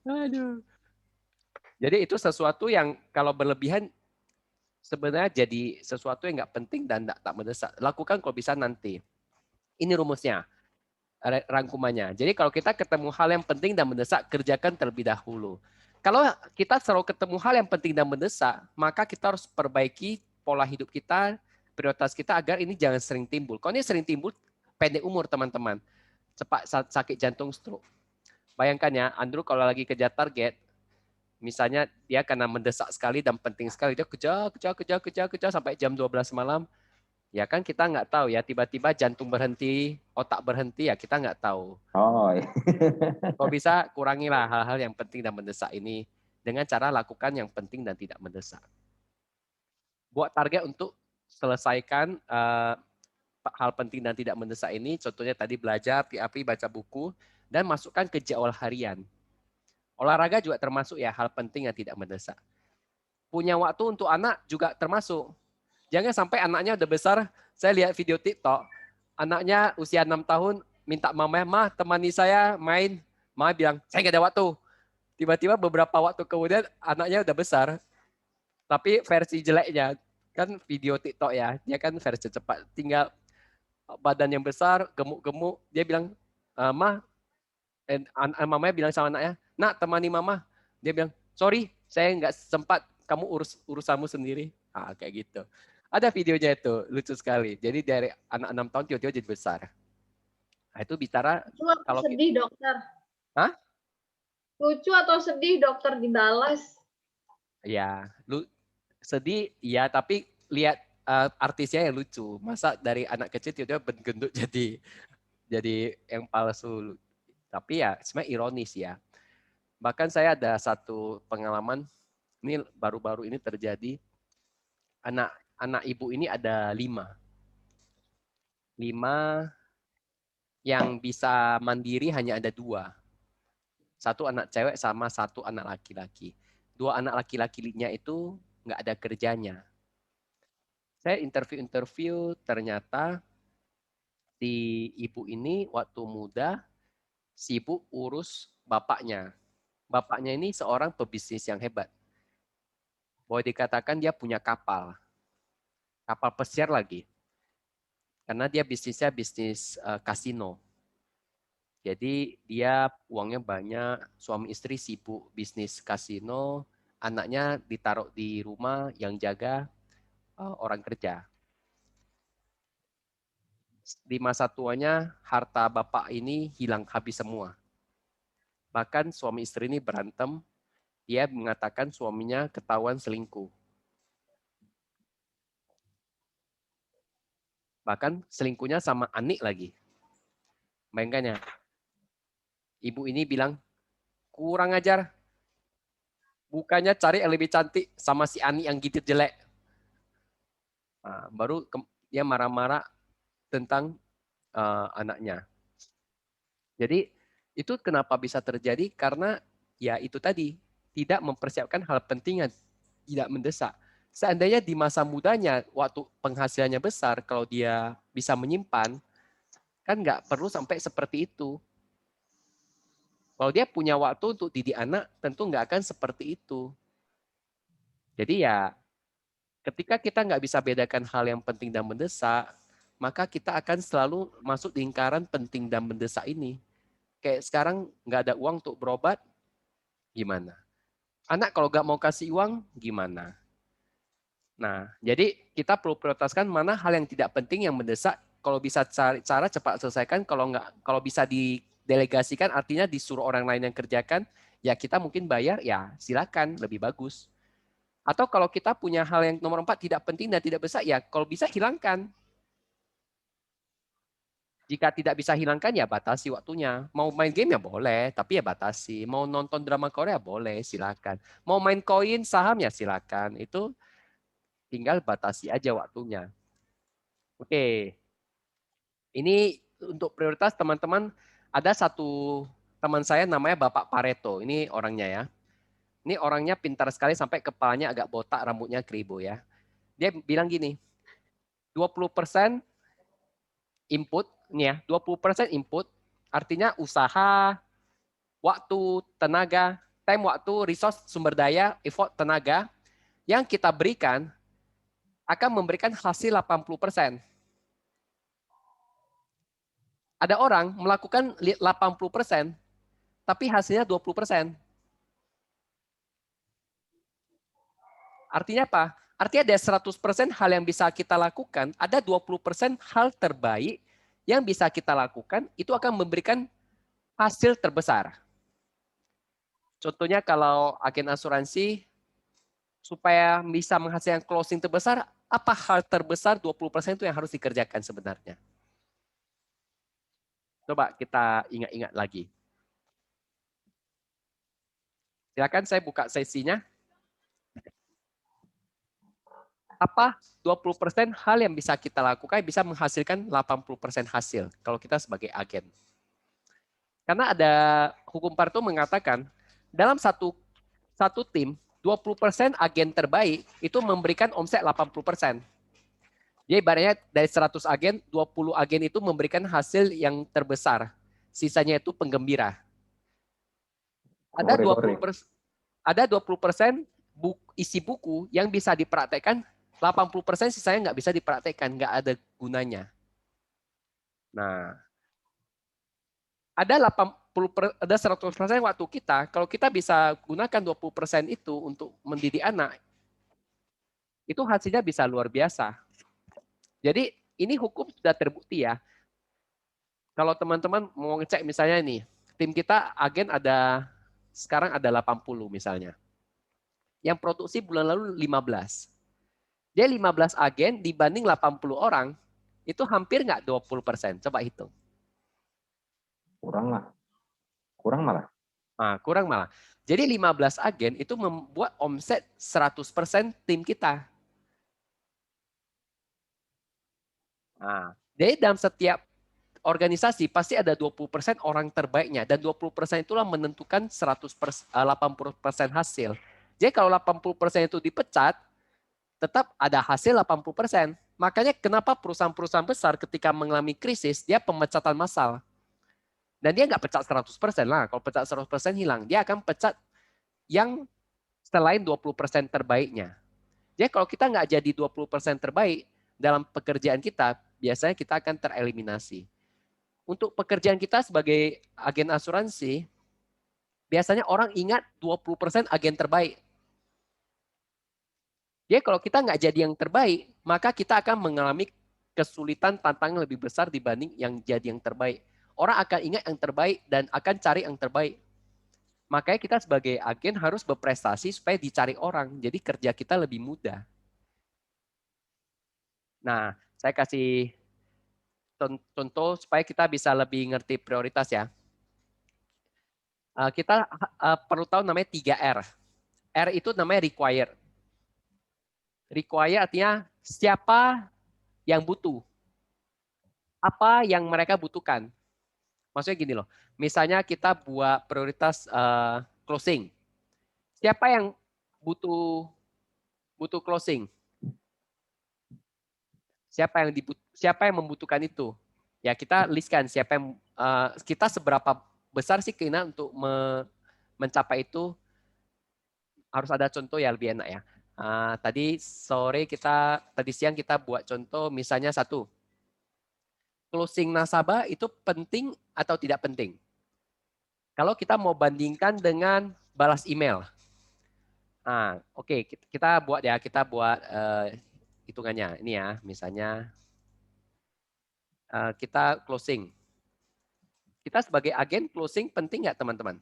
Aduh. Jadi itu sesuatu yang kalau berlebihan sebenarnya jadi sesuatu yang nggak penting dan tak mendesak. Lakukan kalau bisa nanti. Ini rumusnya, rangkumannya. Jadi kalau kita ketemu hal yang penting dan mendesak, kerjakan terlebih dahulu. kalau kita selalu ketemu hal yang penting dan mendesak, maka kita harus perbaiki pola hidup kita, prioritas kita agar ini jangan sering timbul. Kalau ini sering timbul, pendek umur teman-teman. Cepat sakit jantung, stroke. Bayangkan ya, Andrew kalau lagi kejar target, misalnya dia karena mendesak sekali dan penting sekali, dia kejar sampai jam 12 malam, ya kan kita nggak tahu ya, tiba-tiba jantung berhenti, otak berhenti, ya kita nggak tahu. Oh, iya. Kalau bisa kurangilah hal-hal yang penting dan mendesak ini dengan cara lakukan yang penting dan tidak mendesak. Buat target untuk selesaikan hal penting dan tidak mendesak ini, contohnya tadi belajar, tiap hari baca buku, dan masukkan ke jadwal harian. Olahraga juga termasuk ya hal penting yang tidak mendesak. Punya waktu untuk anak juga termasuk. Jangan sampai anaknya udah besar, saya lihat video TikTok, anaknya usia 6 tahun minta mama temani saya main. Mama bilang, saya nggak ada waktu. Tiba-tiba beberapa waktu kemudian anaknya udah besar. Tapi versi jeleknya, kan video TikTok ya, dia kan versi cepat. Tinggal badan yang besar, gemuk-gemuk, dia bilang, mamanya bilang sama anaknya, nak temani mama. Dia bilang, sorry, saya nggak sempat, kamu urusanmu sendiri. Kayak gitu. Ada videonya itu, lucu sekali. Jadi dari anak 6 tahun tiba-tiba jadi besar. Nah, itu bicara Lucu atau kalau sedih dokter? Hah? Lucu atau sedih dokter dibalas? Ya, sedih, ya, tapi lihat artisnya yang lucu. Masa dari anak kecil tiba-tiba gendut jadi yang palsu. Tapi ya sebenarnya ironis ya. Bahkan saya ada satu pengalaman, ini baru-baru ini terjadi. Anak ibu ini ada 5 yang bisa mandiri hanya ada 2. 1 anak cewek sama 1 anak laki-laki. 2 anak laki-lakinya itu nggak ada kerjanya. Saya interview, ternyata si ibu ini waktu muda sibuk urus bapaknya. Bapaknya ini seorang pebisnis yang hebat. Boleh dikatakan dia punya kapal pesiar lagi. Karena dia bisnisnya bisnis kasino. Jadi dia uangnya banyak, suami istri sibuk bisnis kasino, anaknya ditaruh di rumah yang jaga orang kerja. Di masa tuanya, harta bapak ini hilang habis semua. Bahkan suami istri ini berantem, dia mengatakan suaminya ketahuan selingkuh. Bahkan selingkuhnya sama Anik lagi. Bayangkan ya, ibu ini bilang, kurang ajar. Bukannya cari yang lebih cantik sama si Ani yang gitu jelek. Nah, baru dia marah-marah tentang anaknya. Jadi itu kenapa bisa terjadi? Karena ya itu tadi, tidak mempersiapkan hal penting yang tidak mendesak. Seandainya di masa mudanya, waktu penghasilannya besar, kalau dia bisa menyimpan, kan nggak perlu sampai seperti itu. Kalau dia punya waktu untuk didik anak, tentu nggak akan seperti itu. Jadi ya, ketika kita nggak bisa bedakan hal yang penting dan mendesak, maka kita akan selalu masuk di lingkaran penting dan mendesak ini. Kayak sekarang nggak ada uang untuk berobat, gimana? Anak kalau nggak mau kasih uang, gimana? Nah, jadi kita perlu prioritaskan mana hal yang tidak penting yang mendesak. Kalau bisa cari cara cepat selesaikan, kalau bisa didelegasikan, artinya disuruh orang lain yang kerjakan, ya kita mungkin bayar, ya silakan, lebih bagus. Atau kalau kita punya hal yang nomor 4 tidak penting dan tidak besar, ya kalau bisa hilangkan. Jika tidak bisa hilangkan, ya batasi waktunya. Mau main game ya boleh, tapi ya batasi. Mau nonton drama Korea boleh, silakan. Mau main koin, saham ya silakan. Itu tinggal batasi aja waktunya. Oke. Ini untuk prioritas teman-teman, ada satu teman saya namanya Bapak Pareto. Ini orangnya ya. Ini orangnya pintar sekali sampai kepalanya agak botak, rambutnya keribu ya. Dia bilang gini, 20% input, ini ya, 20% input, artinya usaha, waktu, tenaga, time, waktu, resource, sumber daya, effort, tenaga, yang kita berikan akan memberikan hasil 80%. Ada orang melakukan 80%, tapi hasilnya 20%. Artinya apa? Artinya ada 100% hal yang bisa kita lakukan, ada 20% hal terbaik yang bisa kita lakukan, itu akan memberikan hasil terbesar. Contohnya kalau agen asuransi, supaya bisa menghasilkan closing terbesar, apa hal terbesar 20% itu yang harus dikerjakan sebenarnya? Coba kita ingat-ingat lagi. Silakan saya buka sesinya. Apa 20% hal yang bisa kita lakukan bisa menghasilkan 80% hasil kalau kita sebagai agen. Karena ada hukum Pareto mengatakan dalam satu tim 20% agen terbaik itu memberikan omset 80%. Jadi ibaratnya dari 100 agen, 20 agen itu memberikan hasil yang terbesar. Sisanya itu penggembira. Ada 20% isi buku yang bisa dipraktekkan, 80% sisanya nggak bisa dipraktekkan, nggak ada gunanya. Nah, ada 100% waktu kita, kalau kita bisa gunakan 20% itu untuk mendidik anak, itu hasilnya bisa luar biasa. Jadi ini hukum sudah terbukti ya. Kalau teman-teman mau ngecek misalnya nih, tim kita agen sekarang ada 80 misalnya. Yang produksi bulan lalu 15. Dia 15 agen dibanding 80 orang, itu hampir nggak 20%. Coba hitung. Kurang lah. Kurang malah. Nah, kurang malah. Jadi 15 agen itu membuat omset 100% tim kita. Nah, jadi dalam setiap organisasi pasti ada 20% orang terbaiknya dan 20% itulah menentukan 80% hasil. Jadi kalau 80% itu dipecat, tetap ada hasil 80%. Makanya kenapa perusahaan-perusahaan besar ketika mengalami krisis, dia pemecatan massal. Dan dia nggak pecat 100% lah. Kalau pecat 100% hilang. Dia akan pecat yang selain 20% terbaiknya. Jadi kalau kita nggak jadi 20% terbaik dalam pekerjaan kita, biasanya kita akan tereliminasi. Untuk pekerjaan kita sebagai agen asuransi, biasanya orang ingat 20% agen terbaik. Jadi kalau kita nggak jadi yang terbaik, maka kita akan mengalami kesulitan tantangan lebih besar dibanding yang jadi yang terbaik. Orang akan ingat yang terbaik dan akan cari yang terbaik. Makanya kita sebagai agen harus berprestasi supaya dicari orang. Jadi kerja kita lebih mudah. Nah, saya kasih contoh supaya kita bisa lebih ngerti prioritas ya. Kita perlu tahu namanya 3R. R itu namanya required. Require artinya siapa yang butuh. Apa yang mereka butuhkan. Maksudnya gini loh, misalnya kita buat prioritas closing. Siapa yang butuh closing? Siapa yang membutuhkan itu? Ya kita listkan siapa yang kita seberapa besar sih keinginan untuk mencapai itu. Harus ada contoh ya lebih enak ya. Tadi siang kita buat contoh misalnya 1. Closing nasabah itu penting atau tidak penting? Kalau kita mau bandingkan dengan balas email. Oke, kita buat hitungannya. Ini ya, misalnya kita closing. Kita sebagai agen closing penting nggak teman-teman?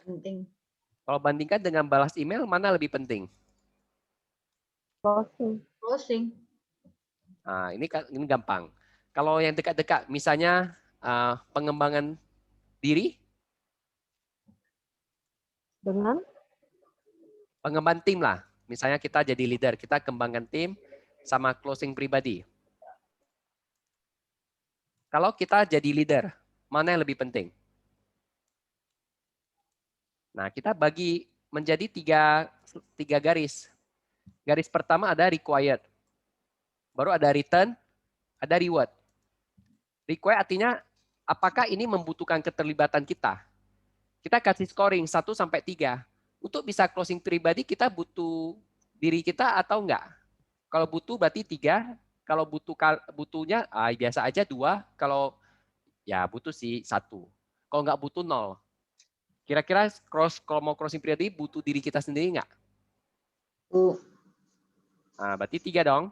Penting. Kalau bandingkan dengan balas email, mana lebih penting? Closing. Ini gampang. Kalau yang dekat-dekat, misalnya pengembangan diri, Dengan pengembangan tim lah. Misalnya kita jadi leader, kita kembangkan tim sama closing pribadi. Kalau kita jadi leader, mana yang lebih penting? Nah, kita bagi menjadi tiga garis. Garis pertama ada required. Baru ada return, ada reward. Required artinya apakah ini membutuhkan keterlibatan kita? Kita kasih scoring 1 sampai 3. Untuk bisa closing pribadi kita butuh diri kita atau enggak? Kalau butuh berarti 3, kalau butuhnya biasa aja 2, kalau ya butuh sih 1. Kalau enggak butuh 0. Kira-kira kalau mau crossing pribadi butuh diri kita sendiri enggak? Nah, berarti 3 dong.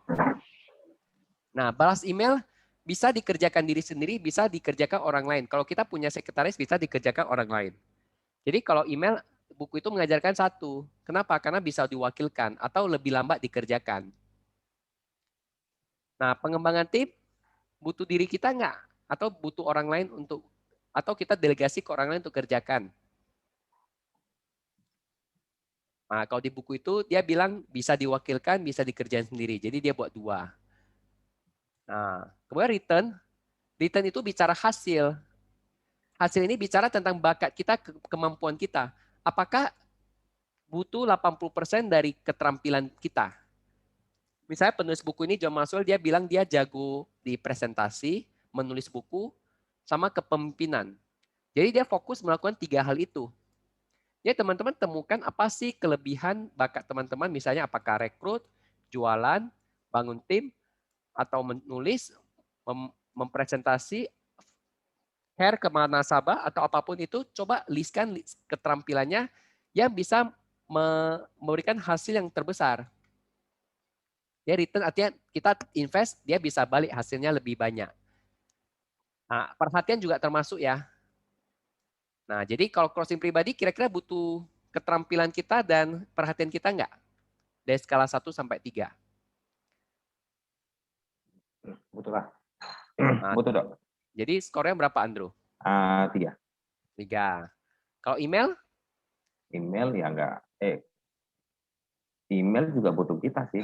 Nah, balas email bisa dikerjakan diri sendiri, bisa dikerjakan orang lain. Kalau kita punya sekretaris, bisa dikerjakan orang lain. Jadi kalau email, buku itu mengajarkan satu. Kenapa? Karena bisa diwakilkan atau lebih lambat dikerjakan. Nah, pengembangan tim butuh diri kita nggak? Atau butuh orang lain untuk, atau kita delegasi ke orang lain untuk kerjakan? Nah, kalau di buku itu dia bilang bisa diwakilkan, bisa dikerjain sendiri. Jadi dia buat 2. Nah, kemudian return. Return itu bicara hasil. Hasil ini bicara tentang bakat kita, kemampuan kita. Apakah butuh 80% dari keterampilan kita? Misalnya penulis buku ini, John Maxwell, dia bilang dia jago di presentasi, menulis buku, sama kepemimpinan. Jadi dia fokus melakukan 3 hal itu. Ya teman-teman temukan apa sih kelebihan bakat teman-teman, misalnya apakah rekrut, jualan, bangun tim, atau menulis, mempresentasi, share ke nasabah, atau apapun itu, coba listkan keterampilannya yang bisa memberikan hasil yang terbesar. Ya return artinya kita invest, dia bisa balik hasilnya lebih banyak. Nah, perhatian juga termasuk ya. Nah, jadi kalau closing pribadi kira-kira butuh keterampilan kita dan perhatian kita enggak? Dari skala 1 sampai 3. Betul lah. Nah, Betul dok. jadi skornya berapa Andrew? 3. 3. Kalau email? Email ya enggak. Email juga butuh kita sih.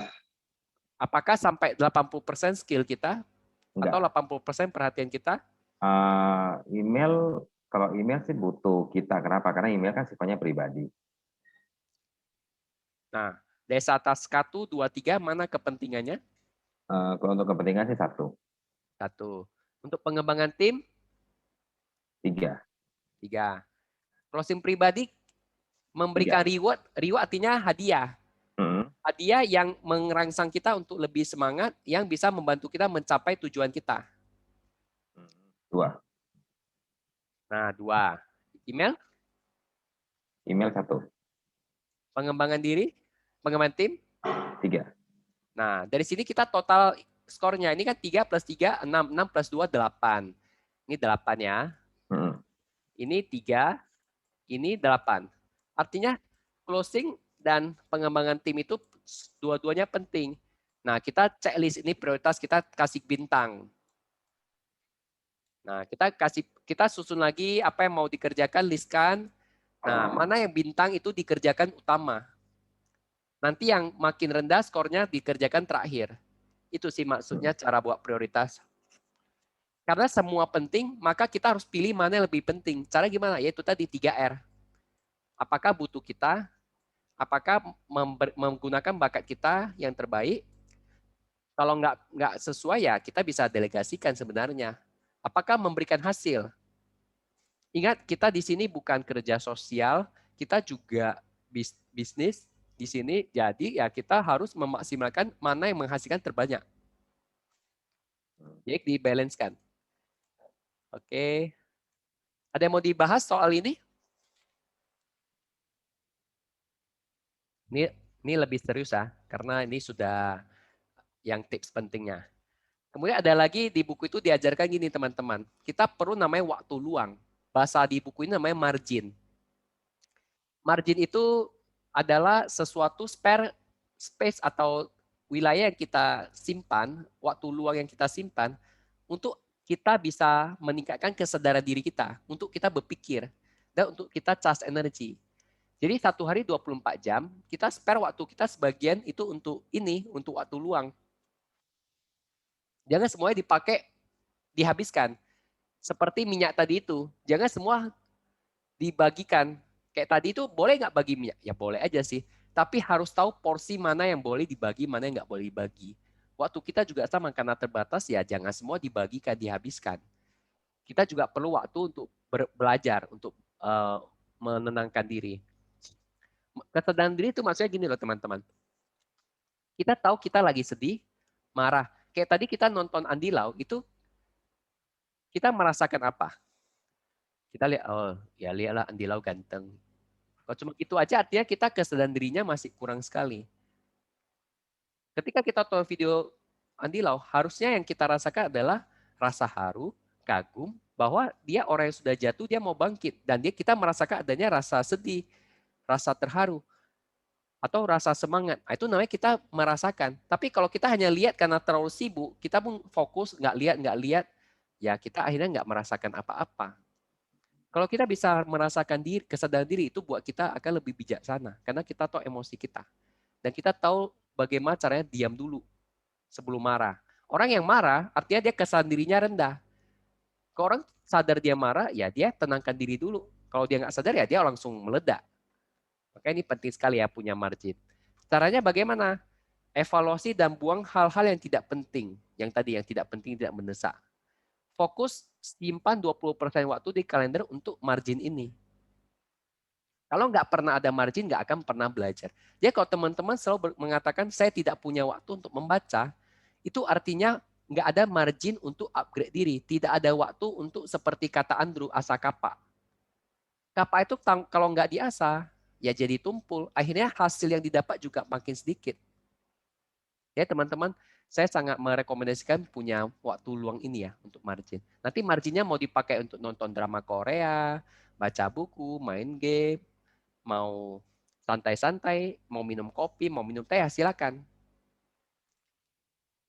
Apakah sampai 80% skill kita? Enggak. Atau 80% perhatian kita? Email, kalau email sih butuh kita. Kenapa? Karena email kan sifatnya pribadi. Nah, dari atas 1, 2, 3, mana kepentingannya? Kalau untuk kepentingan sih 1. 1. Untuk pengembangan tim? 3. 3. Closing pribadi memberikan reward. Reward artinya hadiah. Hadiah yang merangsang kita untuk lebih semangat, yang bisa membantu kita mencapai tujuan kita. 2. Nah, 2. Email? Email 1. Pengembangan diri? Pengembangan tim? 3. Nah, dari sini kita total skornya. Ini kan 3 plus 3, 6. 6 plus 2, 8. Ini 8 ya. Ini 3, ini 8. Artinya closing dan pengembangan tim itu dua-duanya penting. Nah, kita checklist ini prioritas, kita kasih bintang. Nah, kita susun lagi apa yang mau dikerjakan, listkan. Nah, mana yang bintang itu dikerjakan utama. Nanti yang makin rendah skornya dikerjakan terakhir. Itu sih maksudnya cara buat prioritas. Karena semua penting, maka kita harus pilih mana yang lebih penting. Cara gimana? Yaitu tadi 3R. Apakah butuh kita? Apakah menggunakan bakat kita yang terbaik? Kalau nggak sesuai ya kita bisa delegasikan sebenarnya. Apakah memberikan hasil? Ingat kita di sini bukan kerja sosial, kita juga bisnis di sini. Jadi ya kita harus memaksimalkan mana yang menghasilkan terbanyak. Jadi dibalancekan. Oke. Ada yang mau dibahas soal ini? Ini lebih serius ya, karena ini sudah yang tips pentingnya. Kemudian ada lagi di buku itu diajarkan gini teman-teman. Kita perlu namanya waktu luang. Bahasa di buku ini namanya margin. Margin itu adalah sesuatu spare space atau wilayah yang kita simpan, waktu luang yang kita simpan, untuk kita bisa meningkatkan kesadaran diri kita, untuk kita berpikir, dan untuk kita charge energi. Jadi 1 hari 24 jam, kita spare waktu kita sebagian itu untuk ini, untuk waktu luang. Jangan semuanya dipakai, dihabiskan. Seperti minyak tadi itu, jangan semua dibagikan. Kayak tadi itu boleh nggak bagi minyak? Ya boleh aja sih. Tapi harus tahu porsi mana yang boleh dibagi, mana yang nggak boleh dibagi. Waktu kita juga sama, karena terbatas ya jangan semua dibagikan, dihabiskan. Kita juga perlu waktu untuk belajar, untuk menenangkan diri. Kesadaran diri itu maksudnya gini loh teman-teman. Kita tahu kita lagi sedih, marah. Kayak tadi kita nonton Andy Lau, itu kita merasakan apa? Kita lihat, oh ya lihatlah Andy Lau ganteng. Kalau cuma itu aja artinya kita kesadaran dirinya masih kurang sekali. Ketika kita tonton video Andy Lau, harusnya yang kita rasakan adalah rasa haru, kagum, bahwa dia orang yang sudah jatuh, dia mau bangkit. Dan kita merasakan adanya rasa sedih, rasa terharu, atau rasa semangat. Itu namanya kita merasakan. Tapi kalau kita hanya lihat karena terlalu sibuk, kita pun fokus, nggak lihat, ya kita akhirnya nggak merasakan apa-apa. Kalau kita bisa merasakan diri, kesadaran diri itu buat kita akan lebih bijaksana. Karena kita tahu emosi kita. Dan kita tahu bagaimana caranya diam dulu sebelum marah. Orang yang marah artinya dia kesadaran dirinya rendah. Kalau orang sadar dia marah, ya dia tenangkan diri dulu. Kalau dia nggak sadar, ya dia langsung meledak. Makanya ini penting sekali ya punya margin. Caranya bagaimana? Evaluasi dan buang hal-hal yang tidak penting. Yang tadi yang tidak penting, tidak mendesak. Fokus simpan 20% waktu di kalender untuk margin ini. Kalau nggak pernah ada margin, nggak akan pernah belajar. Jadi kalau teman-teman selalu mengatakan saya tidak punya waktu untuk membaca, itu artinya nggak ada margin untuk upgrade diri. Tidak ada waktu untuk seperti kata Andrew, asah kapa. Kapa itu kalau nggak diasah, ya jadi tumpul. Akhirnya hasil yang didapat juga makin sedikit. Ya teman-teman, saya sangat merekomendasikan punya waktu luang ini ya untuk margin. Nanti marginnya mau dipakai untuk nonton drama Korea, baca buku, main game, mau santai-santai, mau minum kopi, mau minum teh, ya silakan.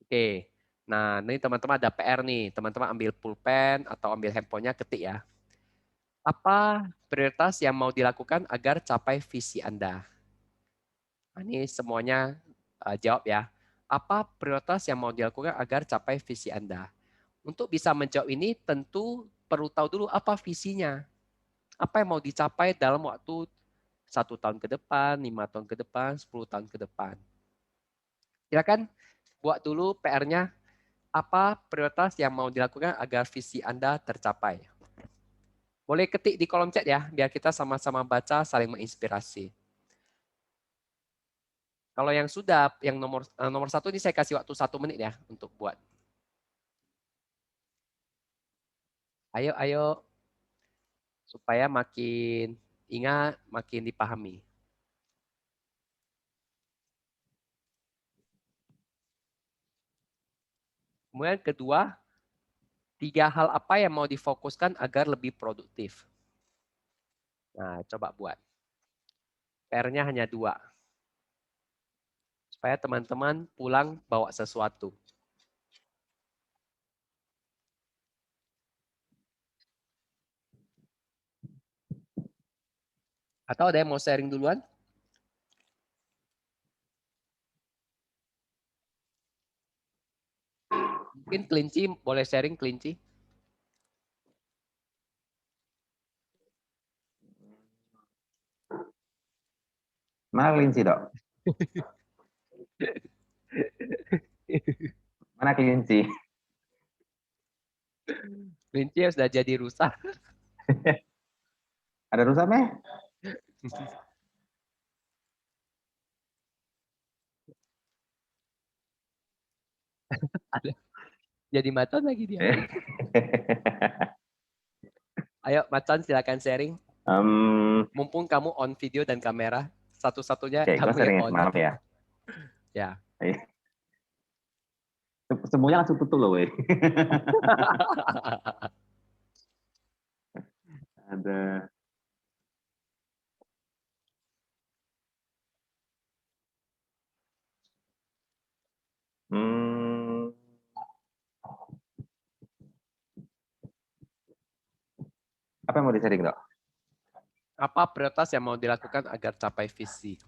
Oke, nah ini teman-teman ada PR nih. Teman-teman ambil pulpen atau ambil handphonenya, ketik ya. Apa prioritas yang mau dilakukan agar capai visi Anda? Nah, ini semuanya jawab ya. Apa prioritas yang mau dilakukan agar capai visi Anda? Untuk bisa menjawab ini tentu perlu tahu dulu apa visinya. Apa yang mau dicapai dalam waktu 1 tahun ke depan, 5 tahun ke depan, 10 tahun ke depan. Silakan buat dulu PR-nya, apa prioritas yang mau dilakukan agar visi Anda tercapai. Boleh ketik di kolom chat ya, biar kita sama-sama baca, saling menginspirasi. Kalau yang sudah, yang nomor 1 ini saya kasih waktu 1 menit ya untuk buat. Ayo, supaya makin ingat, makin dipahami. Kemudian kedua, 3 hal apa yang mau difokuskan agar lebih produktif. Nah, coba buat. PR-nya hanya 2. Supaya teman-teman pulang bawa sesuatu. Atau ada yang mau sharing duluan? Mungkin kelinci, boleh sharing kelinci? Mana kelinci, Dok? Mana kelinci? Kelinci yang sudah jadi rusak. Ada rusa, Meh? Ada. Jadi macan lagi dia. Ayo, Macan silakan sharing. Mumpung kamu on video dan kamera, satu-satunya Oke, gue kamu sharing yang on. semalam ya. Ya. Semuanya langsung tutup loh, weh. Ada. Apa yang mau di-sharing, Dok? Apa prioritas yang mau dilakukan agar capai visi?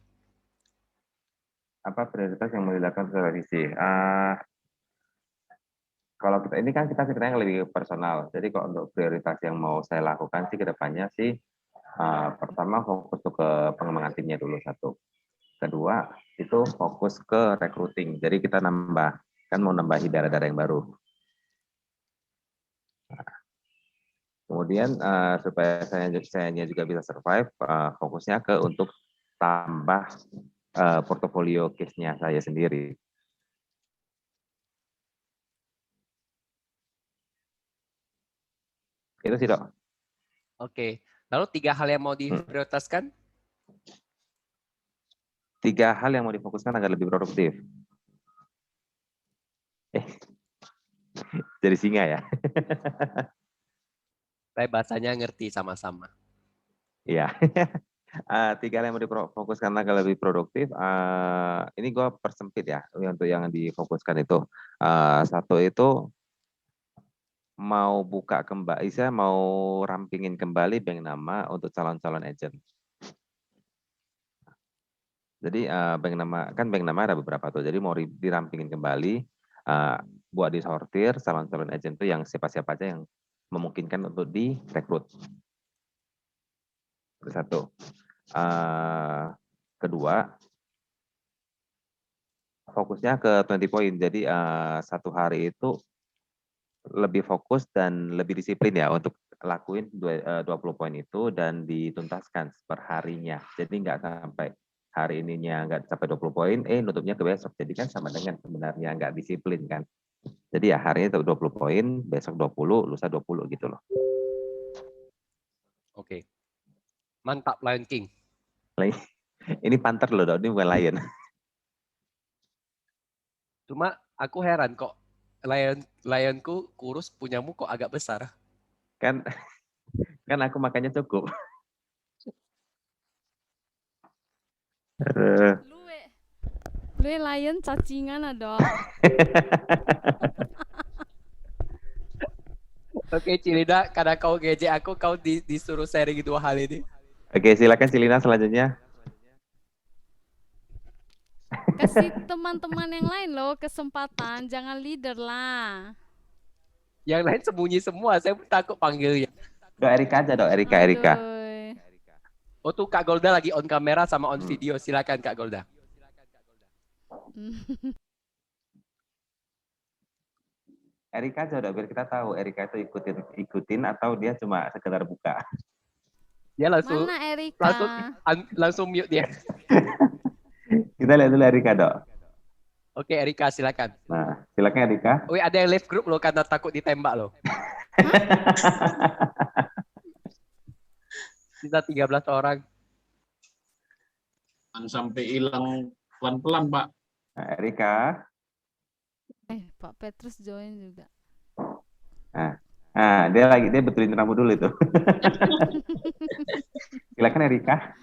Apa prioritas yang mau dilakukan secara visi? Kalau kita ini kan kita ceritanya lebih personal. Jadi kalau untuk prioritas yang mau saya lakukan sih ke depannya sih, pertama fokus ke pengembangan timnya dulu satu. Kedua, itu fokus ke recruiting. Jadi kita kan mau nambahi darah-darah yang baru. Kemudian supaya saya juga bisa survive, fokusnya untuk tambah portofolio case-nya saya sendiri. Itu sih, Dok. Oke. Lalu 3 hal yang mau diprioritaskan? 3 hal yang mau difokuskan agar lebih produktif. Eh, jadi singa ya? Saya bahasanya ngerti sama-sama. Iya. 3 hal yang mau difokuskan agar lebih produktif. Ini gue persempit ya untuk yang difokuskan itu. Satu itu mau buka kembali, saya mau rampingin kembali bank nama untuk calon-calon agent. Jadi bank nama ada beberapa tuh. Jadi mau dirampingin kembali, buat disortir calon-calon agent itu yang siapa-siapa aja yang memungkinkan untuk direkrut. Itu satu. Kedua, fokusnya ke 20 poin. Jadi satu hari itu lebih fokus dan lebih disiplin ya untuk lakuin 20 poin itu dan dituntaskan per harinya. Jadi nggak sampai hari ininya nggak sampai 20 poin, nutupnya ke besok. Jadi kan sama dengan sebenarnya nggak disiplin kan. Jadi ya hari ini 20 poin, besok 20, lusa 20 gitu loh. Oke. Mantap Lion King. Ini panter loh, ini bukan lion. Cuma aku heran kok lionku kurus, punyamu kok agak besar. Kan aku makannya cukup. Lu lion cacingan ada. Oke Cilina, karena kau ngejek aku, kau disuruh sharing 2 hal ini. Oke, silakan Cilina selanjutnya. Kasih teman-teman yang lain loh kesempatan, jangan leader lah. Yang lain sembunyi semua, saya takut panggilnya. Erika aja dong, Erika. Aduh. Oh tuh Kak Golda lagi on kamera sama on video, silakan Kak Golda. Erika aja dong, biar kita tahu Erika itu ikutin atau dia cuma sekedar buka. Dia langsung Mana Erika? langsung mute dia. Kita lihat dulu Erika dong. Oke Erika silakan. Nah, silakan Erika. Wih ada yang live group loh karena takut ditembak loh. Kita 13 orang. Sampai hilang pelan-pelan, Pak. Nah, Erika. Pak Petrus join juga. Nah, dia betulin rambut dulu itu. Silakan Erika.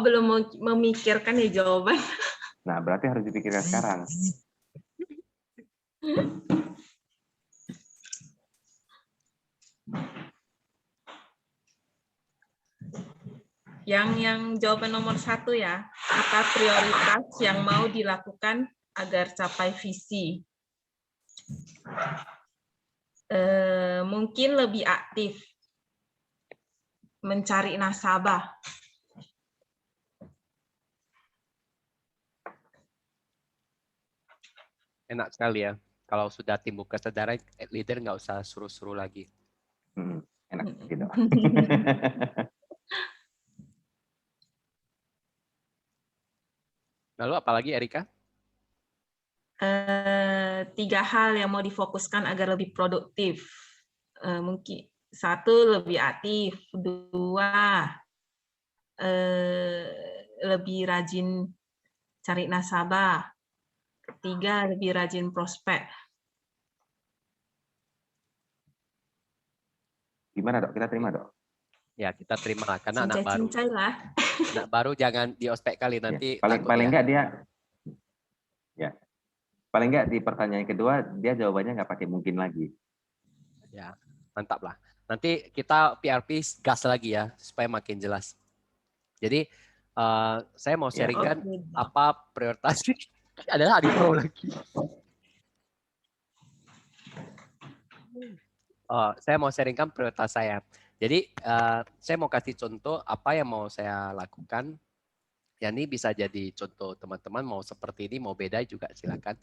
Belum memikirkan ya jawaban. Nah, berarti harus dipikirkan sekarang. Yang jawaban nomor 1 ya, apa prioritas yang mau dilakukan agar capai visi? Mungkin lebih aktif mencari nasabah. Enak sekali ya. Kalau sudah timbul kesadaran, leader nggak usah suruh-suruh lagi. Enak gitu. Lalu apalagi Erika? 3 hal yang mau difokuskan agar lebih produktif. Mungkin 1 lebih aktif, 2 lebih rajin cari nasabah, 3 lebih rajin prospek. Gimana dok? Kita terima dok? Ya kita terima lah karena anak baru. Cincai lah. Anak baru jangan di ospek kali nanti. Ya, paling ya. enggak dia, ya paling enggak di pertanyaan kedua dia jawabannya nggak pakai mungkin lagi. Ya mantap lah. Nanti kita PRP gas lagi ya supaya makin jelas. Jadi saya mau sharingkan apa prioritas. Adalah adik pro lagi. Saya mau sharingkan prioritas saya. Jadi saya mau kasih contoh apa yang mau saya lakukan. Ya ini bisa jadi contoh teman-teman mau seperti ini, mau beda juga silakan.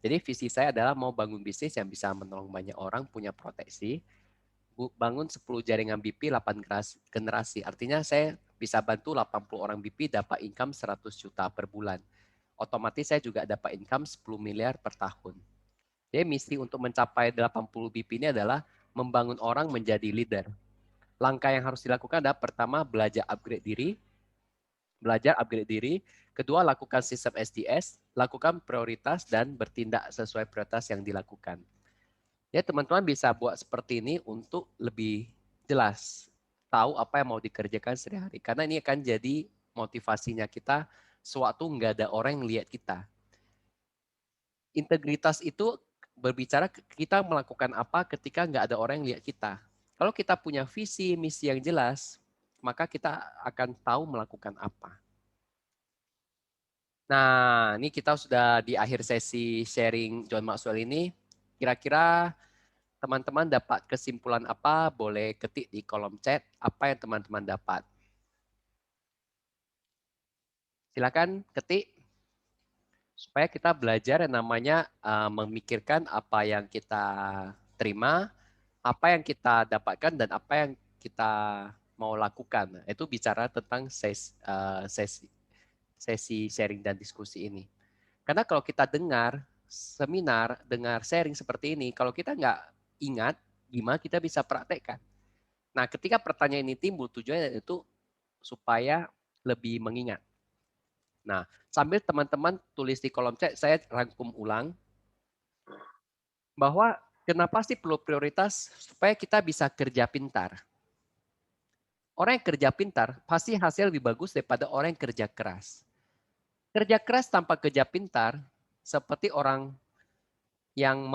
Jadi visi saya adalah mau bangun bisnis yang bisa menolong banyak orang punya proteksi. Bangun 10 jaringan BP 8 generasi. Artinya saya bisa bantu 80 orang BP dapat income 100 juta per bulan. Otomatis saya juga dapat income 10 miliar per tahun. Jadi misi untuk mencapai 80 BP ini adalah membangun orang menjadi leader. Langkah yang harus dilakukan adalah pertama belajar upgrade diri. belajar upgrade diri. Kedua, lakukan sistem SDS, lakukan prioritas dan bertindak sesuai prioritas yang dilakukan. Ya, teman-teman bisa buat seperti ini untuk lebih jelas tahu apa yang mau dikerjakan sehari-hari. Karena ini akan jadi motivasinya kita sewaktu nggak ada orang yang lihat kita. Integritas itu berbicara kita melakukan apa ketika nggak ada orang yang lihat kita. Kalau kita punya visi, misi yang jelas, maka kita akan tahu melakukan apa. Nah, ini kita sudah di akhir sesi sharing John Maxwell ini. Kira-kira teman-teman dapat kesimpulan apa? Boleh ketik di kolom chat apa yang teman-teman dapat. Silakan ketik supaya kita belajar yang namanya memikirkan apa yang kita terima, apa yang kita dapatkan dan apa yang kita mau lakukan. Itu bicara tentang sesi sharing dan diskusi ini. Karena kalau kita dengar seminar, dengar sharing seperti ini, kalau kita nggak ingat, gimana kita bisa praktekkan? Nah, ketika pertanyaan ini timbul, tujuannya itu supaya lebih mengingat. Nah, sambil teman-teman tulis di kolom chat, saya rangkum ulang bahwa kenapa sih perlu prioritas supaya kita bisa kerja pintar. Orang yang kerja pintar pasti hasil lebih bagus daripada orang yang kerja keras. Kerja keras tanpa kerja pintar seperti orang yang